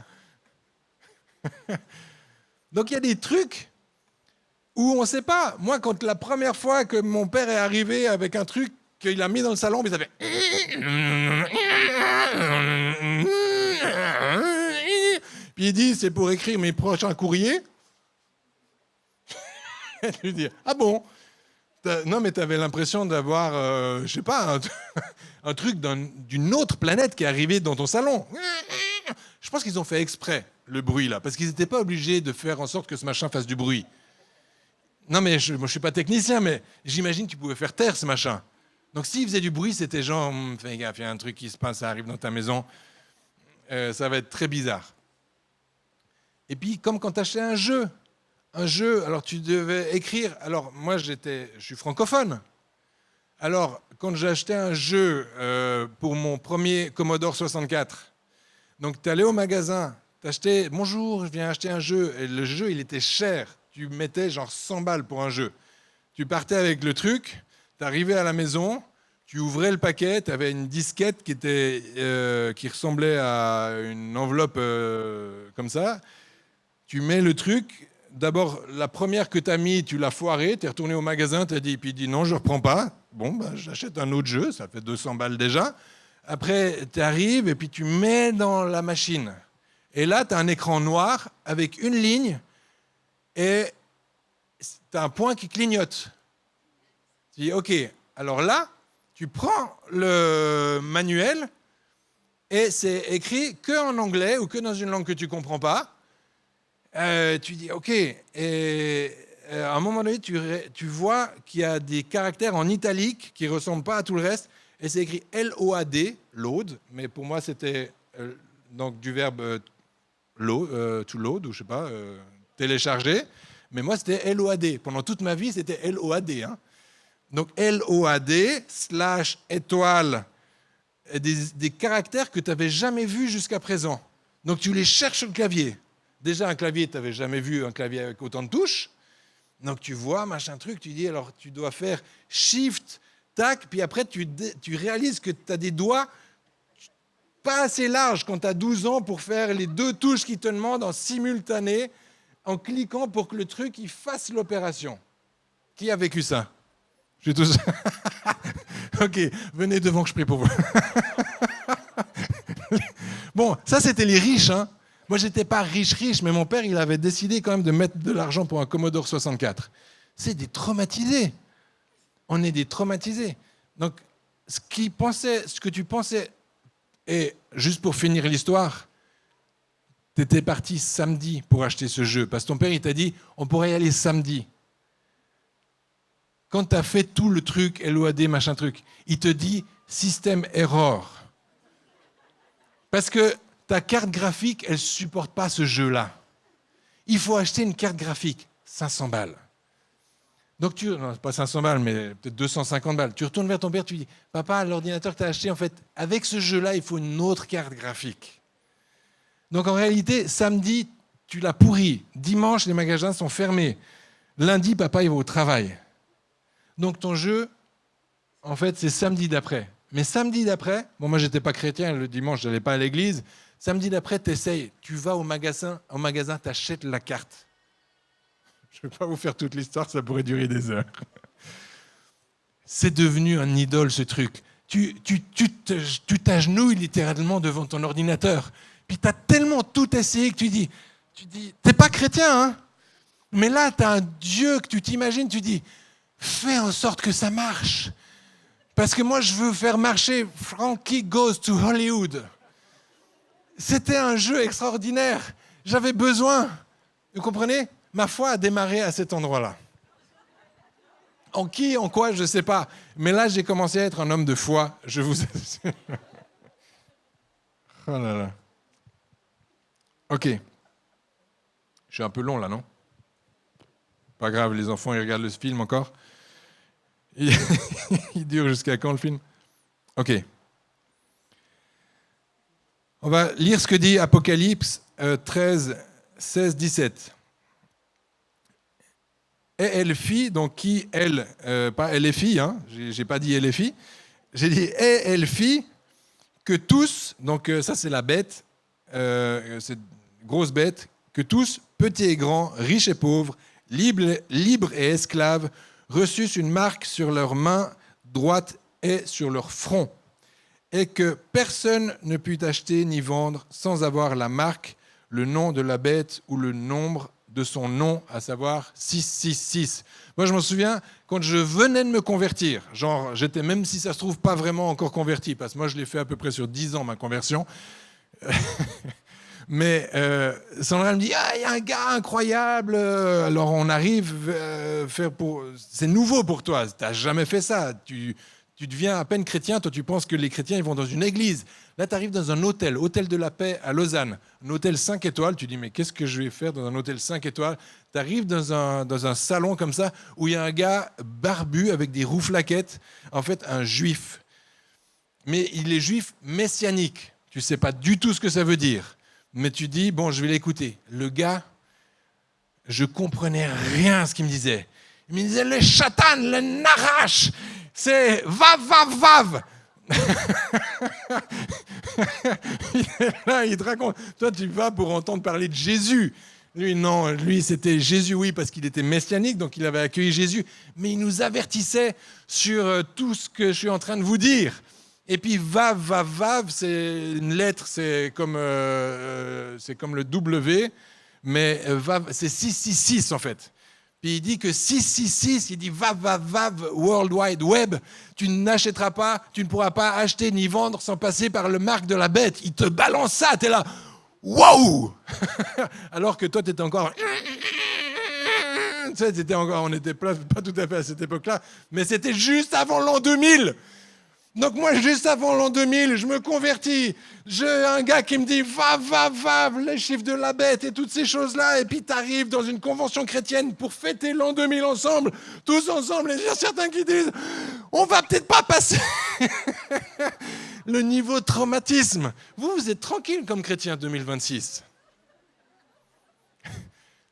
Speaker 1: Donc il y a des trucs où on ne sait pas. Moi, quand la première fois que mon père est arrivé avec un truc qu'il a mis dans le salon, il avait... Puis il dit, c'est pour écrire mes prochains courriers. Je lui dis, ah bon ? Non, mais tu avais l'impression d'avoir, je sais pas, un truc d'une autre planète qui est arrivé dans ton salon. Je pense qu'ils ont fait exprès. le bruit là, parce qu'ils n'étaient pas obligés de faire en sorte que ce machin fasse du bruit. Non mais moi je suis pas technicien, mais j'imagine que tu pouvais faire taire ce machin. Donc s'il faisait du bruit, c'était genre, fais gaffe, il y a un truc qui se passe, ça arrive dans ta maison, ça va être très bizarre. Et puis comme quand tu achetais un jeu, alors tu devais écrire, alors moi je suis francophone, alors quand j'ai acheté un jeu pour mon premier Commodore 64, donc tu allais au magasin, tu achetais, bonjour, je viens acheter un jeu, et le jeu il était cher, tu mettais genre 100 balles pour un jeu. Tu partais avec le truc, tu arrivais à la maison, tu ouvrais le paquet, tu avais une disquette qui ressemblait à une enveloppe comme ça. Tu mets le truc, d'abord la première que tu as mis, tu l'as foirée, tu es retourné au magasin, tu as dit, puis dit non, je ne reprends pas. Bon, ben, j'achète un autre jeu, ça fait 200 balles déjà. Après, tu arrives et puis tu mets dans la machine. Et là, tu as un écran noir avec une ligne et tu as un point qui clignote. Tu dis, OK, alors là, tu prends le manuel et c'est écrit que en anglais ou que dans une langue que tu ne comprends pas. Tu dis, OK, et à un moment donné, tu vois qu'il y a des caractères en italique qui ne ressemblent pas à tout le reste, et c'est écrit L-O-A-D, load, mais pour moi, c'était donc du verbe to load, ou je sais pas, télécharger, mais moi, c'était L-O-A-D. Pendant toute ma vie, c'était L-O-A-D. Hein. Donc L-O-A-D, / étoile, des caractères que tu n'avais jamais vus jusqu'à présent. Donc tu les cherches sur le clavier. Déjà, un clavier, tu n'avais jamais vu un clavier avec autant de touches. Donc tu vois, machin truc, tu dis, alors tu dois faire Shift, tac, puis après tu réalises que tu as des doigts pas assez larges quand tu as 12 ans pour faire les deux touches qui te demandent en simultané, en cliquant pour que le truc il fasse l'opération. Qui a vécu ça? Je suis tous... Ok, venez devant que je prie pour vous. Bon, ça c'était les riches, hein. Moi, j'étais pas riche, mais mon père, il avait décidé quand même de mettre de l'argent pour un Commodore 64. C'est des traumatisés. On est des traumatisés. Donc, ce que tu pensais, et juste pour finir l'histoire, tu étais parti samedi pour acheter ce jeu, parce que ton père, il t'a dit, on pourrait y aller samedi. Quand tu as fait tout le truc, LOAD, machin truc, il te dit, système error. Parce que ta carte graphique, elle ne supporte pas ce jeu-là. Il faut acheter une carte graphique, 500 balles. Donc non, pas 500 balles, mais peut-être 250 balles. Tu retournes vers ton père, tu lui dis, papa, l'ordinateur que tu as acheté, en fait, avec ce jeu-là, il faut une autre carte graphique. Donc en réalité, samedi, tu l'as pourri. Dimanche, les magasins sont fermés. Lundi, papa, il va au travail. Donc ton jeu, en fait, c'est samedi d'après. Mais samedi d'après, bon, moi, j'étais pas chrétien, le dimanche, je n'allais pas à l'église. Samedi d'après, tu essayes, tu vas au magasin, tu achètes la carte. Je ne vais pas vous faire toute l'histoire, ça pourrait durer des heures. C'est devenu un idole, ce truc. Tu t'agenouilles littéralement devant ton ordinateur. Puis tu as tellement tout essayé que tu dis, t'es pas chrétien, hein? Mais là, tu as un Dieu que tu t'imagines, tu dis, fais en sorte que ça marche. Parce que moi, je veux faire marcher Frankie Goes to Hollywood. C'était un jeu extraordinaire. J'avais besoin. Vous comprenez? Ma foi a démarré à cet endroit-là. En qui, en quoi, je ne sais pas. Mais là, j'ai commencé à être un homme de foi. Je vous assure. Oh là là. Ok. Je suis un peu long là, non? Pas grave, les enfants, ils regardent le film encore. Il dure jusqu'à quand le film? Ok. On va lire ce que dit Apocalypse 13, 16, 17. Et elle fit, donc qui, elle, pas elle est fille, hein, j'ai pas dit elle est fille, j'ai dit et elle fit que tous, donc ça c'est la bête, cette grosse bête, que tous, petits et grands, riches et pauvres, libres et esclaves, reçussent une marque sur leur main droite et sur leur front, et que personne ne put acheter ni vendre sans avoir la marque, le nom de la bête ou le nombre de son nom, à savoir 666. Moi, je me souviens, quand je venais de me convertir, genre, j'étais, même si ça se trouve, pas vraiment encore converti, parce que moi, je l'ai fait à peu près sur 10 ans, ma conversion. Mais Sandra me dit, ah, il y a un gars incroyable. Alors on arrive faire pour. C'est nouveau pour toi. Tu n'as jamais fait ça. Tu deviens à peine chrétien. Toi, tu penses que les chrétiens ils vont dans une église. Là, tu arrives dans un hôtel, hôtel de la paix à Lausanne, un hôtel 5 étoiles. Tu dis, mais qu'est-ce que je vais faire dans un hôtel 5 étoiles? Tu arrives dans un salon comme ça où il y a un gars barbu avec des rouflaquettes, en fait un juif. Mais il est juif messianique. Tu ne sais pas du tout ce que ça veut dire. Mais tu dis, bon, je vais l'écouter. Le gars, je comprenais rien à ce qu'il me disait. Il me disait, le chatan, le narache, c'est vav, vav, vav. Là, il te raconte, toi tu vas pour entendre parler de Jésus. Lui, non, lui c'était Jésus, oui, parce qu'il était messianique, donc il avait accueilli Jésus. Mais il nous avertissait sur tout ce que je suis en train de vous dire. Et puis vav, vav, vav, c'est une lettre, c'est comme le W, mais vav, c'est 666 en fait. Puis il dit que 666, il dit vav, vav, vav, World Wide Web, tu n'achèteras pas, tu ne pourras pas acheter ni vendre sans passer par le marque de la bête. Il te balance ça, t'es là, waouh. Alors que toi, t'étais encore... Tu sais, on n'était pas tout à fait à cette époque-là, mais c'était juste avant l'an 2000. Donc moi, juste avant l'an 2000, je me convertis. J'ai un gars qui me dit « va, va, va, les chiffres de la bête et toutes ces choses-là ». Et puis tu arrives dans une convention chrétienne pour fêter l'an 2000 ensemble, tous ensemble. Et il y a certains qui disent « on va peut-être pas passer le niveau de traumatisme ». Vous êtes tranquille comme chrétien 2026.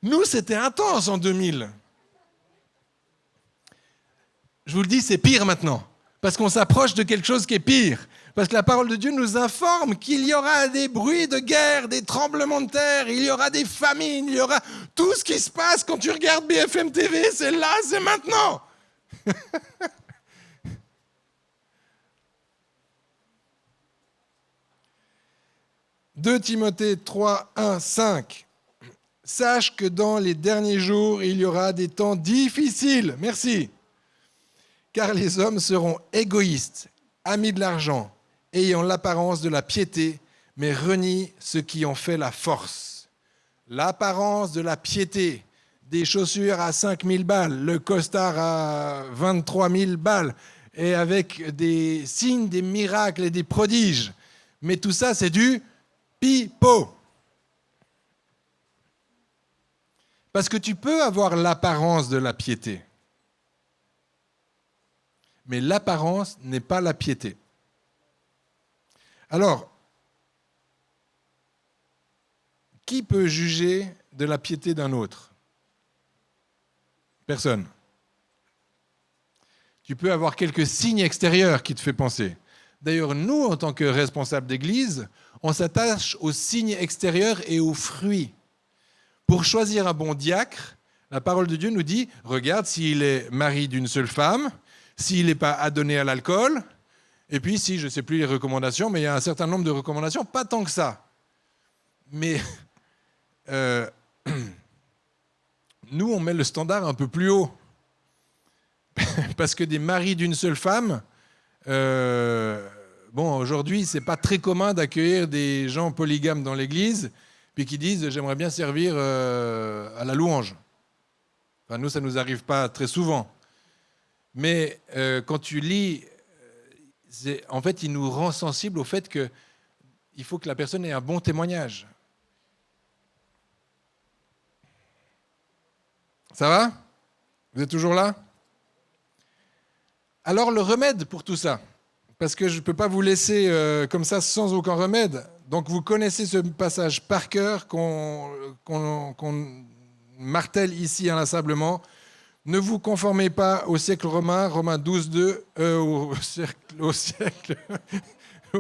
Speaker 1: Nous, c'était intense en 2000. Je vous le dis, c'est pire maintenant. Parce qu'on s'approche de quelque chose qui est pire. Parce que la parole de Dieu nous informe qu'il y aura des bruits de guerre, des tremblements de terre, il y aura des famines, il y aura tout ce qui se passe quand tu regardes BFM TV, c'est là, c'est maintenant. 2 Timothée 3, 1, 5. Sache que dans les derniers jours, il y aura des temps difficiles. Merci. Car les hommes seront égoïstes, amis de l'argent, ayant l'apparence de la piété, mais renient ceux qui ont fait la force. L'apparence de la piété, des chaussures à 5 000 balles, le costard à 23 000 balles, et avec des signes, des miracles et des prodiges. Mais tout ça, c'est du pipeau. Parce que tu peux avoir l'apparence de la piété. Mais l'apparence n'est pas la piété. Alors, qui peut juger de la piété d'un autre? Personne. Tu peux avoir quelques signes extérieurs qui te font penser. D'ailleurs, nous, en tant que responsables d'église, on s'attache aux signes extérieurs et aux fruits. Pour choisir un bon diacre, la parole de Dieu nous dit, regarde s'il est mari d'une seule femme, s'il n'est pas adonné à l'alcool, et puis si, je ne sais plus les recommandations, mais il y a un certain nombre de recommandations, pas tant que ça. Mais nous, on met le standard un peu plus haut. Parce que des maris d'une seule femme, aujourd'hui, ce n'est pas très commun d'accueillir des gens polygames dans l'église, puis qui disent « j'aimerais bien servir à la louange ». Enfin, nous, ça ne nous arrive pas très souvent. Mais quand tu lis, en fait, il nous rend sensibles au fait qu'il faut que la personne ait un bon témoignage. Ça va? Vous êtes toujours là? Alors, le remède pour tout ça, parce que je ne peux pas vous laisser comme ça sans aucun remède. Donc, vous connaissez ce passage par cœur qu'on martèle ici inlassablement. Ne vous conformez pas au siècle romain, Romains 12, 2, au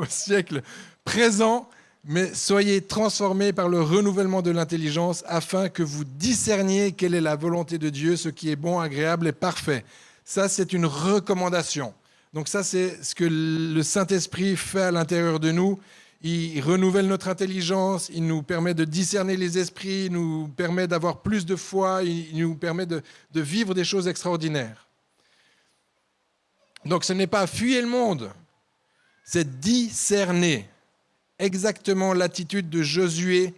Speaker 1: siècle présent, mais soyez transformés par le renouvellement de l'intelligence afin que vous discerniez quelle est la volonté de Dieu, ce qui est bon, agréable et parfait. Ça, c'est une recommandation. Donc ça, c'est ce que le Saint-Esprit fait à l'intérieur de nous. Il renouvelle notre intelligence, il nous permet de discerner les esprits, il nous permet d'avoir plus de foi, il nous permet de vivre des choses extraordinaires. Donc ce n'est pas fuir le monde, c'est discerner exactement l'attitude de Josué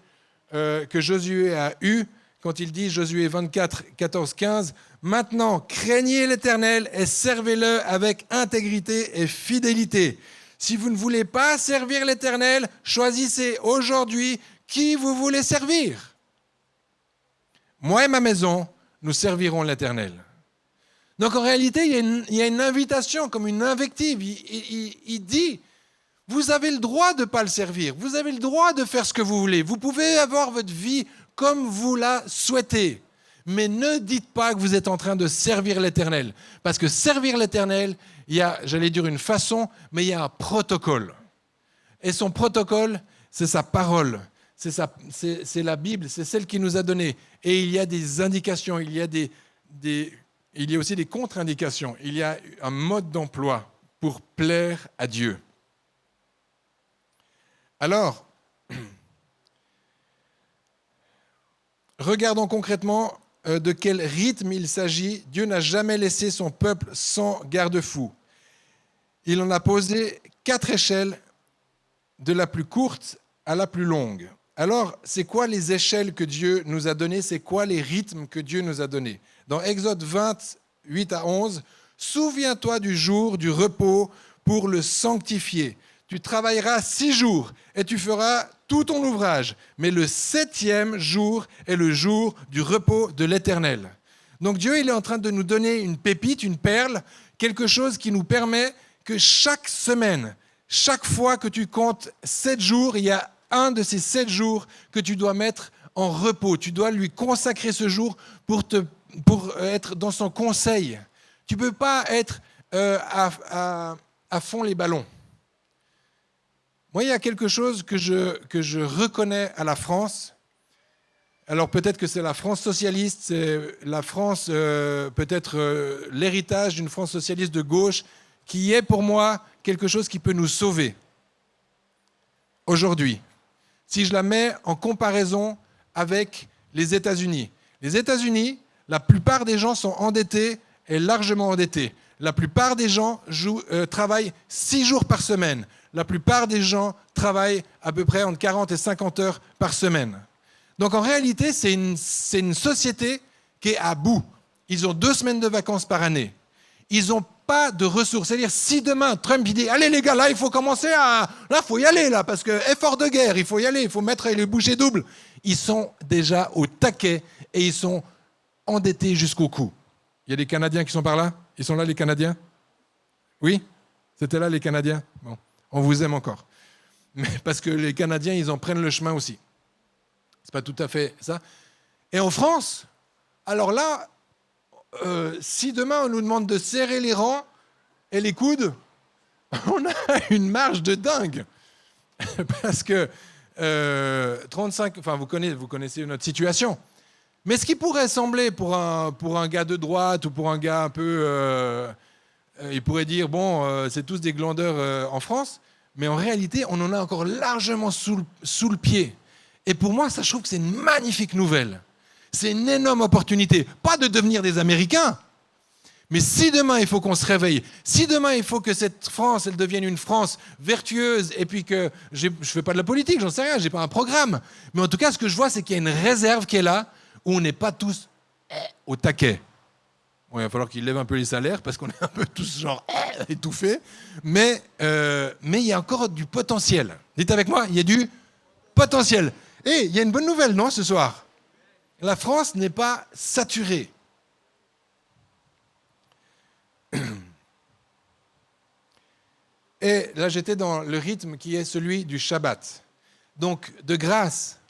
Speaker 1: que Josué a eue quand il dit, Josué 24, 14, 15, « Maintenant, craignez l'Éternel et servez-le avec intégrité et fidélité. Si vous ne voulez pas servir l'Éternel, choisissez aujourd'hui qui vous voulez servir. Moi et ma maison, nous servirons l'Éternel. » Donc en réalité, il y a une invitation, comme une invective. Il dit, vous avez le droit de ne pas le servir, vous avez le droit de faire ce que vous voulez, vous pouvez avoir votre vie comme vous la souhaitez. Mais ne dites pas que vous êtes en train de servir l'Éternel. Parce que servir l'Éternel, il y a, j'allais dire une façon, mais il y a un protocole. Et son protocole, c'est sa parole. C'est la Bible, c'est celle qu'il nous a donnée. Et il y a des indications, il y a aussi des contre-indications. Il y a un mode d'emploi pour plaire à Dieu. Alors, regardons concrètement de quel rythme il s'agit. Dieu n'a jamais laissé son peuple sans garde-fou. Il en a posé 4 échelles, de la plus courte à la plus longue. Alors, c'est quoi les échelles que Dieu nous a données? C'est quoi les rythmes que Dieu nous a donnés? Dans Exode 20, 8 à 11, « Souviens-toi du jour du repos pour le sanctifier. Tu travailleras 6 jours et tu feras tout ton ouvrage. Mais le 7e jour est le jour du repos de l'Éternel. » Donc Dieu, il est en train de nous donner une pépite, une perle, quelque chose qui nous permet que chaque semaine, chaque fois que tu comptes 7 jours, il y a un de ces 7 jours que tu dois mettre en repos. Tu dois lui consacrer ce jour pour être dans son conseil. Tu ne peux pas être à fond les ballons. Moi, il y a quelque chose que je reconnais à la France. Alors peut-être que c'est la France socialiste, c'est la France, peut-être l'héritage d'une France socialiste de gauche, qui est pour moi quelque chose qui peut nous sauver aujourd'hui. Si je la mets en comparaison avec les États-Unis. Les États-Unis, la plupart des gens sont endettés et largement endettés. La plupart des gens travaillent 6 jours par semaine. La plupart des gens travaillent à peu près entre 40 et 50 heures par semaine. Donc en réalité, c'est une société qui est à bout. Ils ont 2 semaines de vacances par année. Ils n'ont pas de ressources. C'est-à-dire, si demain Trump il dit « Allez les gars, là, il faut commencer à... Là, il faut y aller, là, parce que effort de guerre, il faut y aller, il faut mettre les bouchées doubles. » Ils sont déjà au taquet et ils sont endettés jusqu'au cou. Il y a des Canadiens qui sont par là? Ils sont là, les Canadiens? Oui? C'était là, les Canadiens? Bon, on vous aime encore. Mais parce que les Canadiens, ils en prennent le chemin aussi. C'est pas tout à fait ça. Et en France, alors là, si demain on nous demande de serrer les rangs et les coudes, on a une marge de dingue. Parce que 35, enfin vous connaissez notre situation. Mais ce qui pourrait sembler pour un gars de droite ou pour un gars un peu... il pourrait dire, bon, c'est tous des glandeurs en France, mais en réalité, on en a encore largement sous le pied. Et pour moi, ça, je trouve que c'est une magnifique nouvelle. C'est une énorme opportunité. Pas de devenir des Américains, mais si demain, il faut qu'on se réveille, si demain, il faut que cette France, elle devienne une France vertueuse, et puis que je ne fais pas de la politique, j'en sais rien, je n'ai pas un programme. Mais en tout cas, ce que je vois, c'est qu'il y a une réserve qui est là, où on n'est pas tous au taquet. Bon, il va falloir qu'ils lèvent un peu les salaires, parce qu'on est un peu tous genre étouffés. Mais il y a encore du potentiel. Dites avec moi, il y a du potentiel. Et il y a une bonne nouvelle, non, ce soir? La France n'est pas saturée. Et là, j'étais dans le rythme qui est celui du Shabbat. Donc, de grâce,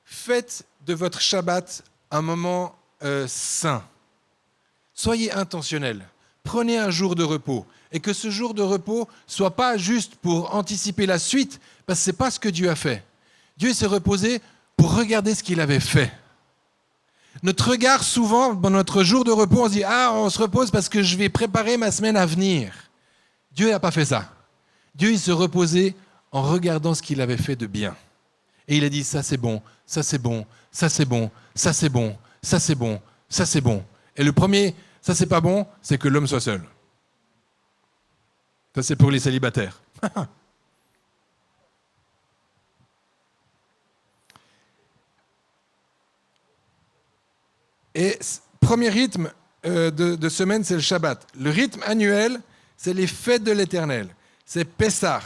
Speaker 1: faites de votre Shabbat un moment saint. Soyez intentionnels. Prenez un jour de repos. Et que ce jour de repos soit pas juste pour anticiper la suite, parce que ce n'est pas ce que Dieu a fait. Dieu s'est reposé pour regarder ce qu'il avait fait. Notre regard, souvent, dans notre jour de repos, on se dit « Ah, on se repose parce que je vais préparer ma semaine à venir. » Dieu n'a pas fait ça. Dieu, il se reposait en regardant ce qu'il avait fait de bien. Et il a dit « Ça, c'est bon, ça, c'est bon, ça, c'est bon, ça, c'est bon, ça, c'est bon, ça, c'est bon. » Et le premier, ça, c'est pas bon, c'est que l'homme soit seul. Ça, c'est pour les célibataires. Et premier rythme de semaine, c'est le Shabbat. Le rythme annuel, c'est les fêtes de l'Éternel. C'est Pessah,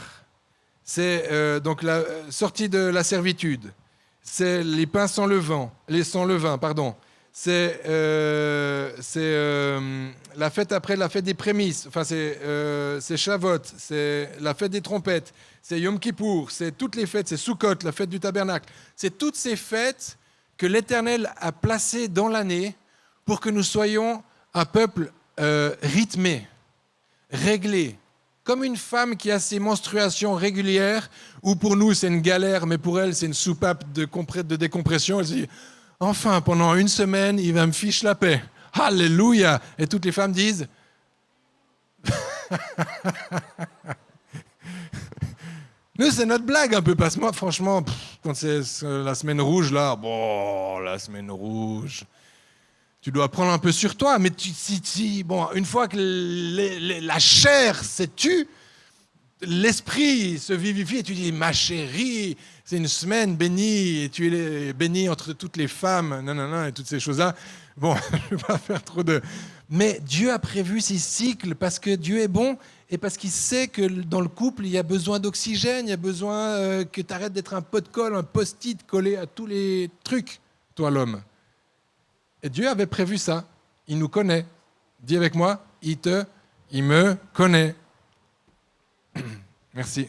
Speaker 1: c'est donc la sortie de la servitude, c'est les pains sans levain, pardon. C'est la fête après la fête des prémices, enfin c'est Shavuot, c'est la fête des trompettes, c'est Yom Kippour, c'est toutes les fêtes, c'est Sukkot, la fête du tabernacle. C'est toutes ces fêtes que l'Éternel a placées dans l'année pour que nous soyons un peuple rythmé, réglé, comme une femme qui a ses menstruations régulières, où pour nous c'est une galère, mais pour elle c'est une soupape de décompression. Elle se dit, enfin, pendant une semaine, il va me fiche la paix. Alléluia. Et toutes les femmes disent, nous c'est notre blague un peu, parce que moi franchement, quand c'est la semaine rouge là, bon, la semaine rouge... Tu dois prendre un peu sur toi, mais une fois que la chair s'est tue, l'esprit se vivifie et tu dis, ma chérie, c'est une semaine bénie, et tu es bénie entre toutes les femmes, non, et toutes ces choses-là. Bon, je ne vais pas faire trop de... Mais Dieu a prévu ces cycles parce que Dieu est bon et parce qu'il sait que dans le couple, il y a besoin d'oxygène, il y a besoin que tu arrêtes d'être un pot de colle, un post-it collé à tous les trucs, toi l'homme. Et Dieu avait prévu ça. Il nous connaît. Dis avec moi, il me connaît. Merci.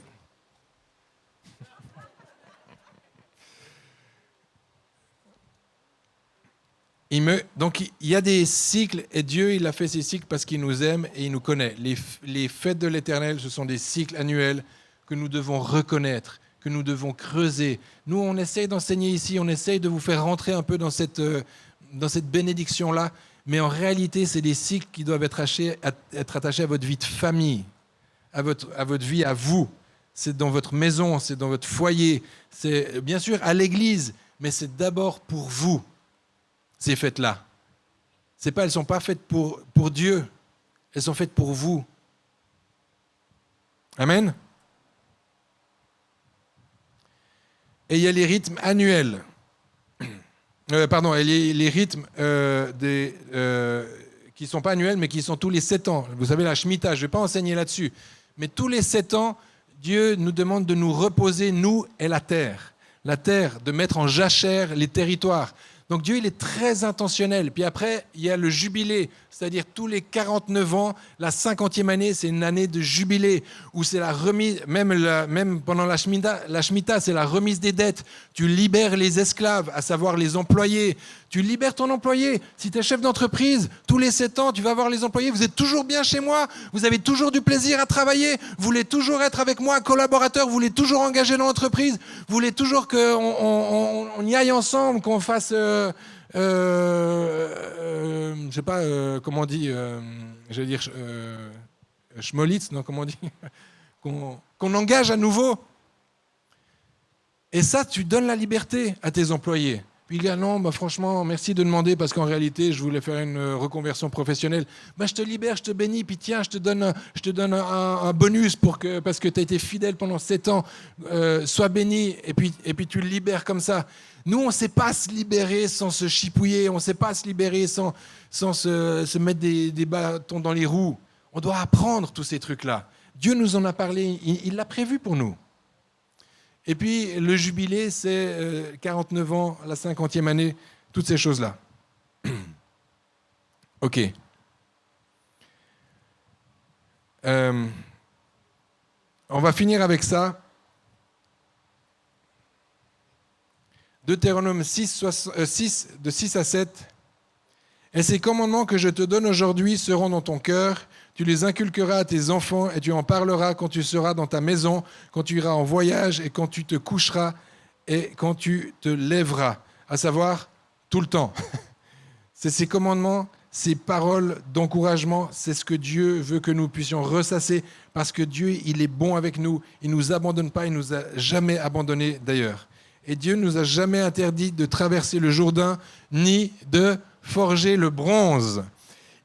Speaker 1: Donc il y a des cycles et Dieu il a fait ces cycles parce qu'il nous aime et il nous connaît. Les fêtes de l'Éternel, ce sont des cycles annuels que nous devons reconnaître, que nous devons creuser. Nous, on essaye d'enseigner ici, on essaye de vous faire rentrer un peu dans cette bénédiction-là, mais en réalité, c'est des cycles qui doivent être attachés à votre vie de famille, à votre vie à vous. C'est dans votre maison, c'est dans votre foyer, c'est bien sûr à l'église, mais c'est d'abord pour vous, ces fêtes-là. Elles ne sont pas faites pour Dieu, elles sont faites pour vous. Amen. Et il y a les rythmes annuels. Les rythmes qui ne sont pas annuels, mais qui sont tous les 7 ans. Vous savez, la Shemitah, je ne vais pas enseigner là-dessus. Mais tous les 7 ans, Dieu nous demande de nous reposer, nous et la terre. La terre, de mettre en jachère les territoires. Donc Dieu, il est très intentionnel. Puis après, il y a le jubilé, c'est-à-dire tous les 49 ans, la 50e année, c'est une année de jubilé, où c'est la remise, même pendant la Shemitah, c'est la remise des dettes. Tu libères les esclaves, à savoir les employés. Tu libères ton employé. Si tu es chef d'entreprise, tous les 7 ans, tu vas voir les employés. Vous êtes toujours bien chez moi, vous avez toujours du plaisir à travailler, vous voulez toujours être avec moi, collaborateur, vous voulez toujours engager dans l'entreprise, vous voulez toujours qu'on y aille ensemble, qu'on fasse... je sais pas comment on dit, j'allais dire schmolitz, non, comment on dit, qu'on engage à nouveau. Et ça, tu donnes la liberté à tes employés. Puis il dit, non, franchement, merci de demander, parce qu'en réalité, je voulais faire une reconversion professionnelle. Je te libère, je te bénis, puis tiens, je te donne un bonus parce que tu as été fidèle pendant 7 ans. Sois béni, et puis tu le libères comme ça. Nous, on ne sait pas se libérer sans se chipouiller, on ne sait pas se libérer sans se mettre des bâtons dans les roues. On doit apprendre tous ces trucs-là. Dieu nous en a parlé, il l'a prévu pour nous. Et puis, le jubilé, c'est 49 ans, la 50e année, toutes ces choses-là. OK. On va finir avec ça. Deutéronome 6, de 6 à 7. « Et ces commandements que je te donne aujourd'hui seront dans ton cœur. Tu les inculqueras à tes enfants et tu en parleras quand tu seras dans ta maison, quand tu iras en voyage et quand tu te coucheras et quand tu te lèveras. » À savoir, tout le temps. C'est ces commandements, ces paroles d'encouragement, c'est ce que Dieu veut que nous puissions ressasser parce que Dieu, il est bon avec nous. Il ne nous abandonne pas, il ne nous a jamais abandonnés d'ailleurs. Et Dieu ne nous a jamais interdit de traverser le Jourdain ni de forger le bronze.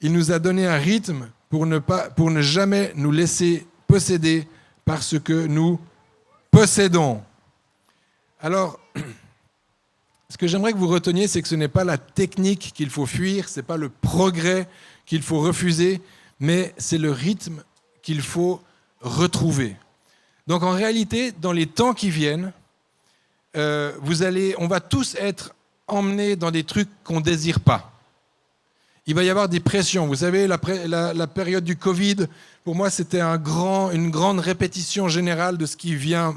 Speaker 1: Il nous a donné un rythme pour ne jamais nous laisser posséder par ce que nous possédons. Alors, ce que j'aimerais que vous reteniez, c'est que ce n'est pas la technique qu'il faut fuir, ce n'est pas le progrès qu'il faut refuser, mais c'est le rythme qu'il faut retrouver. Donc en réalité, dans les temps qui viennent, on va tous être emmenés dans des trucs qu'on ne désire pas. Il va y avoir des pressions. Vous savez, la période du Covid, pour moi, c'était une grande répétition générale de ce qui va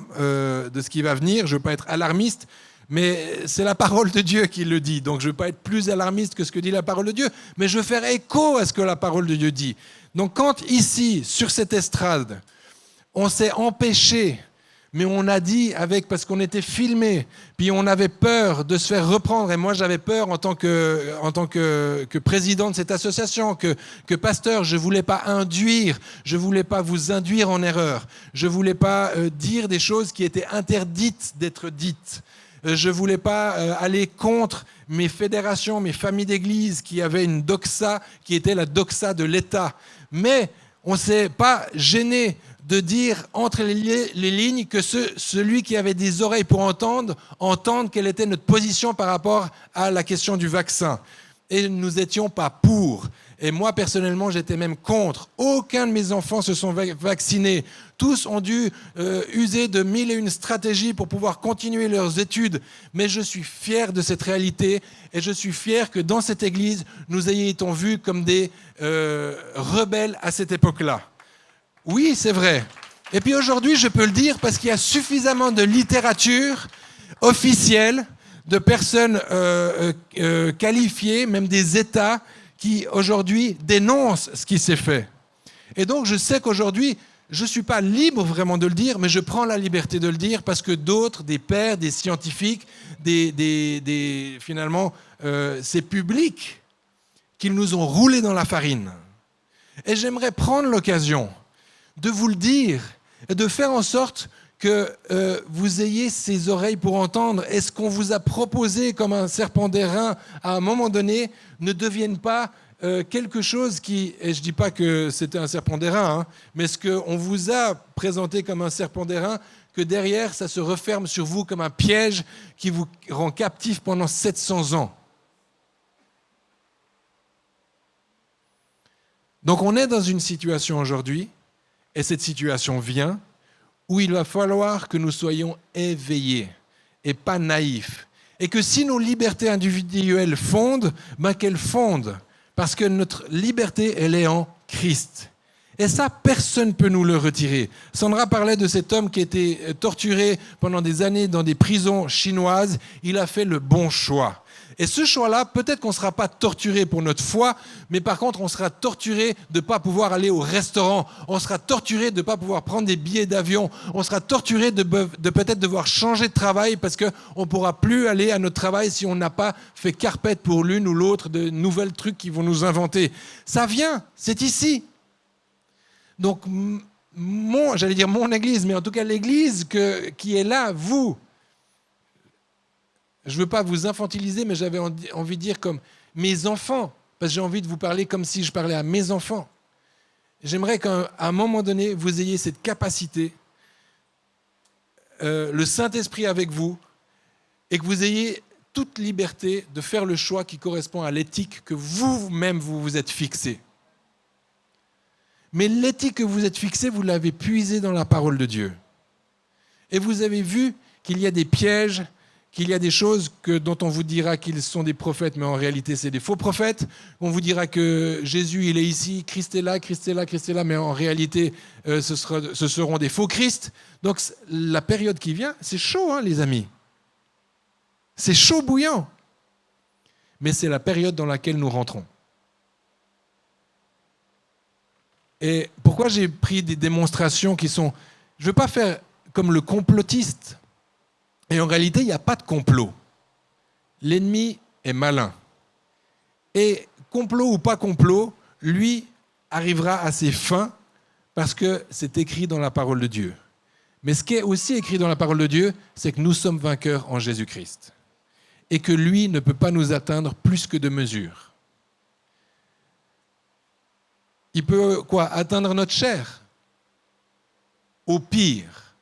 Speaker 1: venir. Je ne veux pas être alarmiste, mais c'est la parole de Dieu qui le dit. Donc je ne veux pas être plus alarmiste que ce que dit la parole de Dieu, mais je veux faire écho à ce que la parole de Dieu dit. Donc quand ici, sur cette estrade, on s'est empêché, mais on a dit parce qu'on était filmé, puis on avait peur de se faire reprendre, et moi j'avais peur en tant que président de cette association, que pasteur, je ne voulais pas vous induire en erreur, je ne voulais pas dire des choses qui étaient interdites d'être dites. Je ne voulais pas aller contre mes fédérations, mes familles d'église qui avaient une doxa, qui était la doxa de l'État. Mais on ne s'est pas gêné de dire entre les lignes que celui qui avait des oreilles pour entende quelle était notre position par rapport à la question du vaccin. Et nous n'étions pas pour. Et moi, personnellement, j'étais même contre. Aucun de mes enfants se sont vaccinés. Tous ont dû user de 1001 stratégies pour pouvoir continuer leurs études. Mais je suis fier de cette réalité et je suis fier que dans cette église, nous ayons été vus comme des rebelles à cette époque-là. Oui, c'est vrai. Et puis aujourd'hui, je peux le dire parce qu'il y a suffisamment de littérature officielle, de personnes qualifiées, même des États, qui aujourd'hui dénoncent ce qui s'est fait. Et donc je sais qu'aujourd'hui, je ne suis pas libre vraiment de le dire, mais je prends la liberté de le dire parce que d'autres, des pairs, des scientifiques, finalement, c'est public qu'ils nous ont roulé dans la farine. Et j'aimerais prendre l'occasion de vous le dire et de faire en sorte que vous ayez ces oreilles pour entendre et ce qu'on vous a proposé comme un serpent d'airain à un moment donné ne devienne pas quelque chose qui, et je ne dis pas que c'était un serpent d'airain, mais ce qu'on vous a présenté comme un serpent d'airain, que derrière ça se referme sur vous comme un piège qui vous rend captif pendant 700 ans. Donc on est dans une situation aujourd'hui, et cette situation vient, où il va falloir que nous soyons éveillés et pas naïfs. Et que si nos libertés individuelles fondent, qu'elles fondent. Parce que notre liberté, elle est en Christ. Et ça, personne ne peut nous le retirer. Sandra parlait de cet homme qui était torturé pendant des années dans des prisons chinoises. Il a fait le bon choix. Et ce choix-là, peut-être qu'on ne sera pas torturé pour notre foi, mais par contre, on sera torturé de ne pas pouvoir aller au restaurant. On sera torturé de ne pas pouvoir prendre des billets d'avion. On sera torturé de peut-être devoir changer de travail parce qu'on ne pourra plus aller à notre travail si on n'a pas fait carpette pour l'une ou l'autre de nouvelles trucs qu'ils vont nous inventer. Ça vient, c'est ici. Donc, mon église, mais en tout cas l'église qui est là, vous, je ne veux pas vous infantiliser, mais j'avais envie de dire comme mes enfants, parce que j'ai envie de vous parler comme si je parlais à mes enfants. J'aimerais qu'à un moment donné, vous ayez cette capacité, le Saint-Esprit avec vous, et que vous ayez toute liberté de faire le choix qui correspond à l'éthique que vous-même vous êtes fixé. Mais l'éthique que vous êtes fixée, vous l'avez puisée dans la parole de Dieu. Et vous avez vu qu'il y a des pièges, qu'il y a des choses dont on vous dira qu'ils sont des prophètes, mais en réalité, c'est des faux prophètes. On vous dira que Jésus, il est ici, Christ est là, Christ est là, Christ est là, mais en réalité, ce seront des faux Christ. Donc, la période qui vient, c'est chaud, les amis. C'est chaud bouillant. Mais c'est la période dans laquelle nous rentrons. Et pourquoi j'ai pris des démonstrations qui sont... Je ne veux pas faire comme le complotiste. Et en réalité, il n'y a pas de complot. L'ennemi est malin. Et complot ou pas complot, lui arrivera à ses fins parce que c'est écrit dans la parole de Dieu. Mais ce qui est aussi écrit dans la parole de Dieu, c'est que nous sommes vainqueurs en Jésus-Christ. Et que lui ne peut pas nous atteindre plus que de mesure. Il peut atteindre notre chair? Au pire.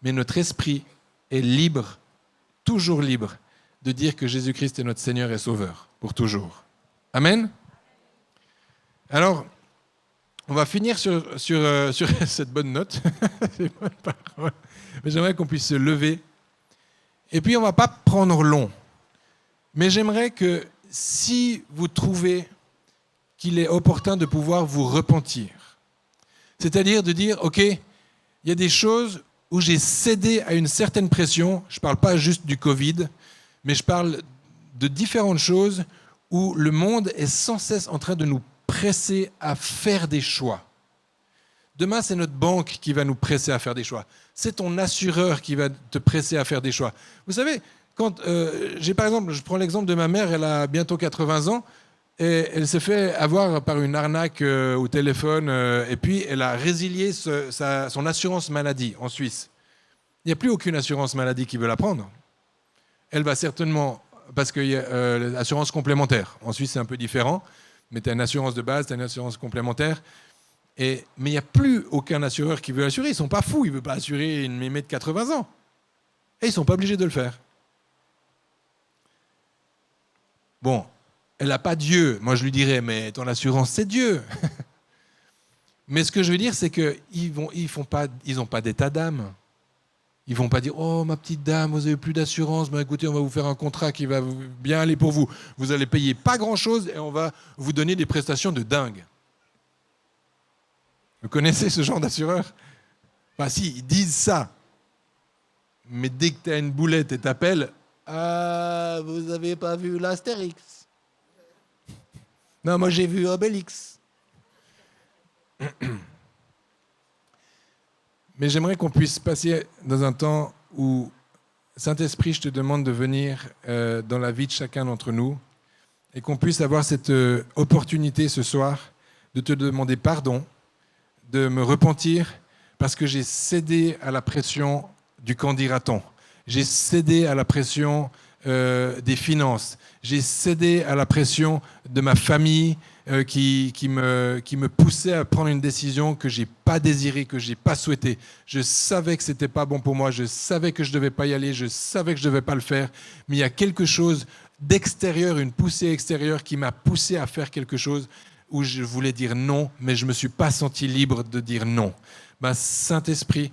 Speaker 1: Mais notre esprit est libre, toujours libre, de dire que Jésus-Christ est notre Seigneur et Sauveur, pour toujours. Amen. Alors, on va finir sur cette bonne note. Ces bonnes paroles. Mais j'aimerais qu'on puisse se lever. Et puis, on ne va pas prendre long. Mais j'aimerais que si vous trouvez qu'il est opportun de pouvoir vous repentir, c'est-à-dire de dire, OK, il y a des choses où j'ai cédé à une certaine pression, je ne parle pas juste du Covid, mais je parle de différentes choses où le monde est sans cesse en train de nous presser à faire des choix. Demain, c'est notre banque qui va nous presser à faire des choix. C'est ton assureur qui va te presser à faire des choix. Vous savez, quand par exemple, je prends l'exemple de ma mère, elle a bientôt 80 ans, et elle s'est fait avoir par une arnaque au téléphone, et puis elle a résilié son assurance maladie en Suisse. Il n'y a plus aucune assurance maladie qui veut la prendre. Elle va certainement, parce qu'il y a l'assurance complémentaire. En Suisse, c'est un peu différent, mais tu as une assurance de base, tu as une assurance complémentaire. Mais il n'y a plus aucun assureur qui veut assurer. Ils ne sont pas fous, ils ne veulent pas assurer une mémé de 80 ans. Et ils ne sont pas obligés de le faire. Bon, elle n'a pas Dieu. Moi, je lui dirais, mais ton assurance, c'est Dieu. Mais ce que je veux dire, c'est qu'ils n'ont pas d'état d'âme. Ils ne vont pas dire, oh, ma petite dame, vous n'avez plus d'assurance, ben, écoutez, on va vous faire un contrat qui va bien aller pour vous. Vous allez payer pas grand-chose et on va vous donner des prestations de dingue. Vous connaissez ce genre d'assureur? Enfin, si, ils disent ça. Mais dès que tu as une boulette et t'appelles, ah, vous n'avez pas vu l'Astérix? Non, moi j'ai vu Obélix. Mais j'aimerais qu'on puisse passer dans un temps où, Saint-Esprit, je te demande de venir dans la vie de chacun d'entre nous et qu'on puisse avoir cette opportunité ce soir de te demander pardon, de me repentir parce que j'ai cédé à la pression du qu'en dira-t-on. J'ai cédé à la pression des finances. J'ai cédé à la pression de ma famille qui me poussait à prendre une décision que je n'ai pas désirée, que je n'ai pas souhaitée. Je savais que ce n'était pas bon pour moi, je savais que je ne devais pas y aller, je savais que je ne devais pas le faire, mais il y a quelque chose d'extérieur, une poussée extérieure qui m'a poussé à faire quelque chose où je voulais dire non, mais je ne me suis pas senti libre de dire non. Saint-Esprit,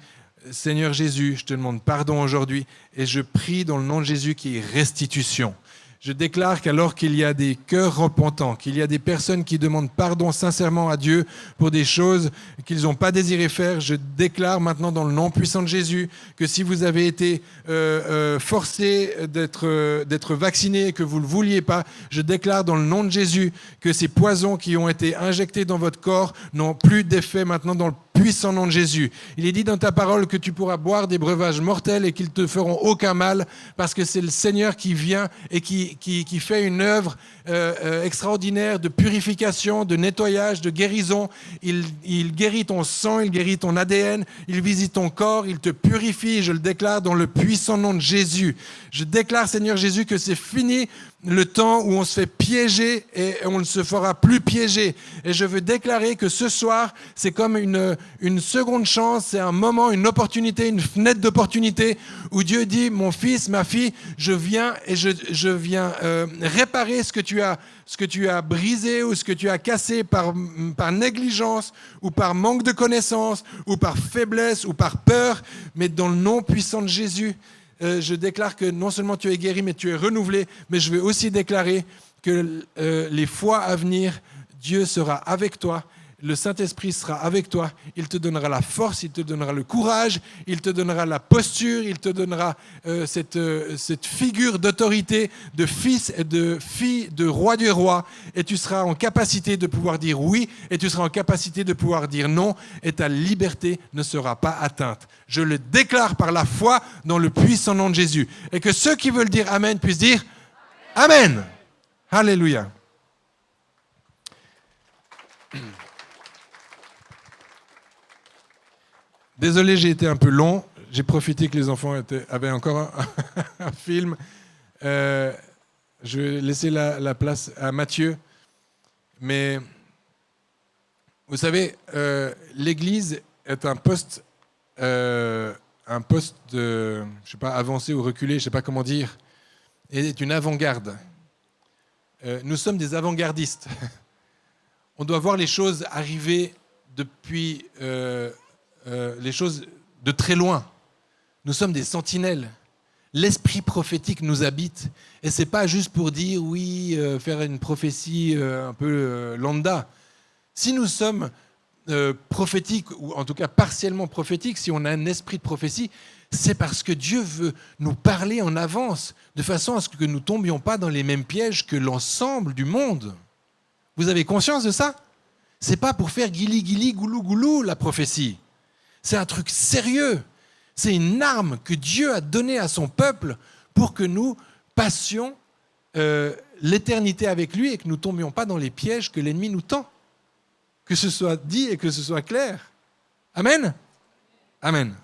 Speaker 1: Seigneur Jésus, je te demande pardon aujourd'hui et je prie dans le nom de Jésus qui est restitution. Je déclare qu'alors qu'il y a des cœurs repentants, qu'il y a des personnes qui demandent pardon sincèrement à Dieu pour des choses qu'ils n'ont pas désiré faire, je déclare maintenant dans le nom puissant de Jésus que si vous avez été forcé d'être vacciné et que vous ne le vouliez pas, je déclare dans le nom de Jésus que ces poisons qui ont été injectés dans votre corps n'ont plus d'effet maintenant dans le puissant nom de Jésus. Il est dit dans ta parole que tu pourras boire des breuvages mortels et qu'ils ne te feront aucun mal parce que c'est le Seigneur qui vient et qui fait une œuvre extraordinaire de purification, de nettoyage, de guérison. Il guérit ton sang, il guérit ton ADN, il visite ton corps, il te purifie. Je le déclare dans le puissant nom de Jésus. Je déclare, Seigneur Jésus, que c'est fini le temps où on se fait piéger et on ne se fera plus piéger. Et je veux déclarer que ce soir, c'est comme une seconde chance, c'est un moment, une opportunité, une fenêtre d'opportunité où Dieu dit, mon fils, ma fille, je viens et je viens réparer ce que tu as brisé ou ce que tu as cassé par négligence ou par manque de connaissance ou par faiblesse ou par peur, mais dans le nom puissant de Jésus. Je déclare que non seulement tu es guéri, mais tu es renouvelé, mais je veux aussi déclarer que les fois à venir, Dieu sera avec toi, le Saint-Esprit sera avec toi, il te donnera la force, il te donnera le courage, il te donnera la posture, il te donnera cette figure d'autorité de fils et de fille, de roi du roi, et tu seras en capacité de pouvoir dire oui, et tu seras en capacité de pouvoir dire non, et ta liberté ne sera pas atteinte. Je le déclare par la foi dans le puissant nom de Jésus. Et que ceux qui veulent dire Amen puissent dire Amen. Alléluia. Désolé, j'ai été un peu long. J'ai profité que les enfants avaient encore un film. Je vais laisser la place à Mathieu. Mais vous savez, l'Église est un poste de, je sais pas, avancé ou reculé, je sais pas comment dire. est une avant-garde. Nous sommes des avant-gardistes. On doit voir les choses arriver depuis les choses de très loin. Nous sommes des sentinelles. L'esprit prophétique nous habite. Et ce n'est pas juste pour dire, oui, faire une prophétie un peu lambda. Si nous sommes prophétiques, ou en tout cas partiellement prophétiques, si on a un esprit de prophétie, c'est parce que Dieu veut nous parler en avance, de façon à ce que nous ne tombions pas dans les mêmes pièges que l'ensemble du monde. Vous avez conscience de ça ? Ce n'est pas pour faire guili-guili, goulou-goulou, la prophétie. C'est un truc sérieux. C'est une arme que Dieu a donnée à son peuple pour que nous passions l'éternité avec lui et que nous ne tombions pas dans les pièges que l'ennemi nous tend. Que ce soit dit et que ce soit clair. Amen ? Amen.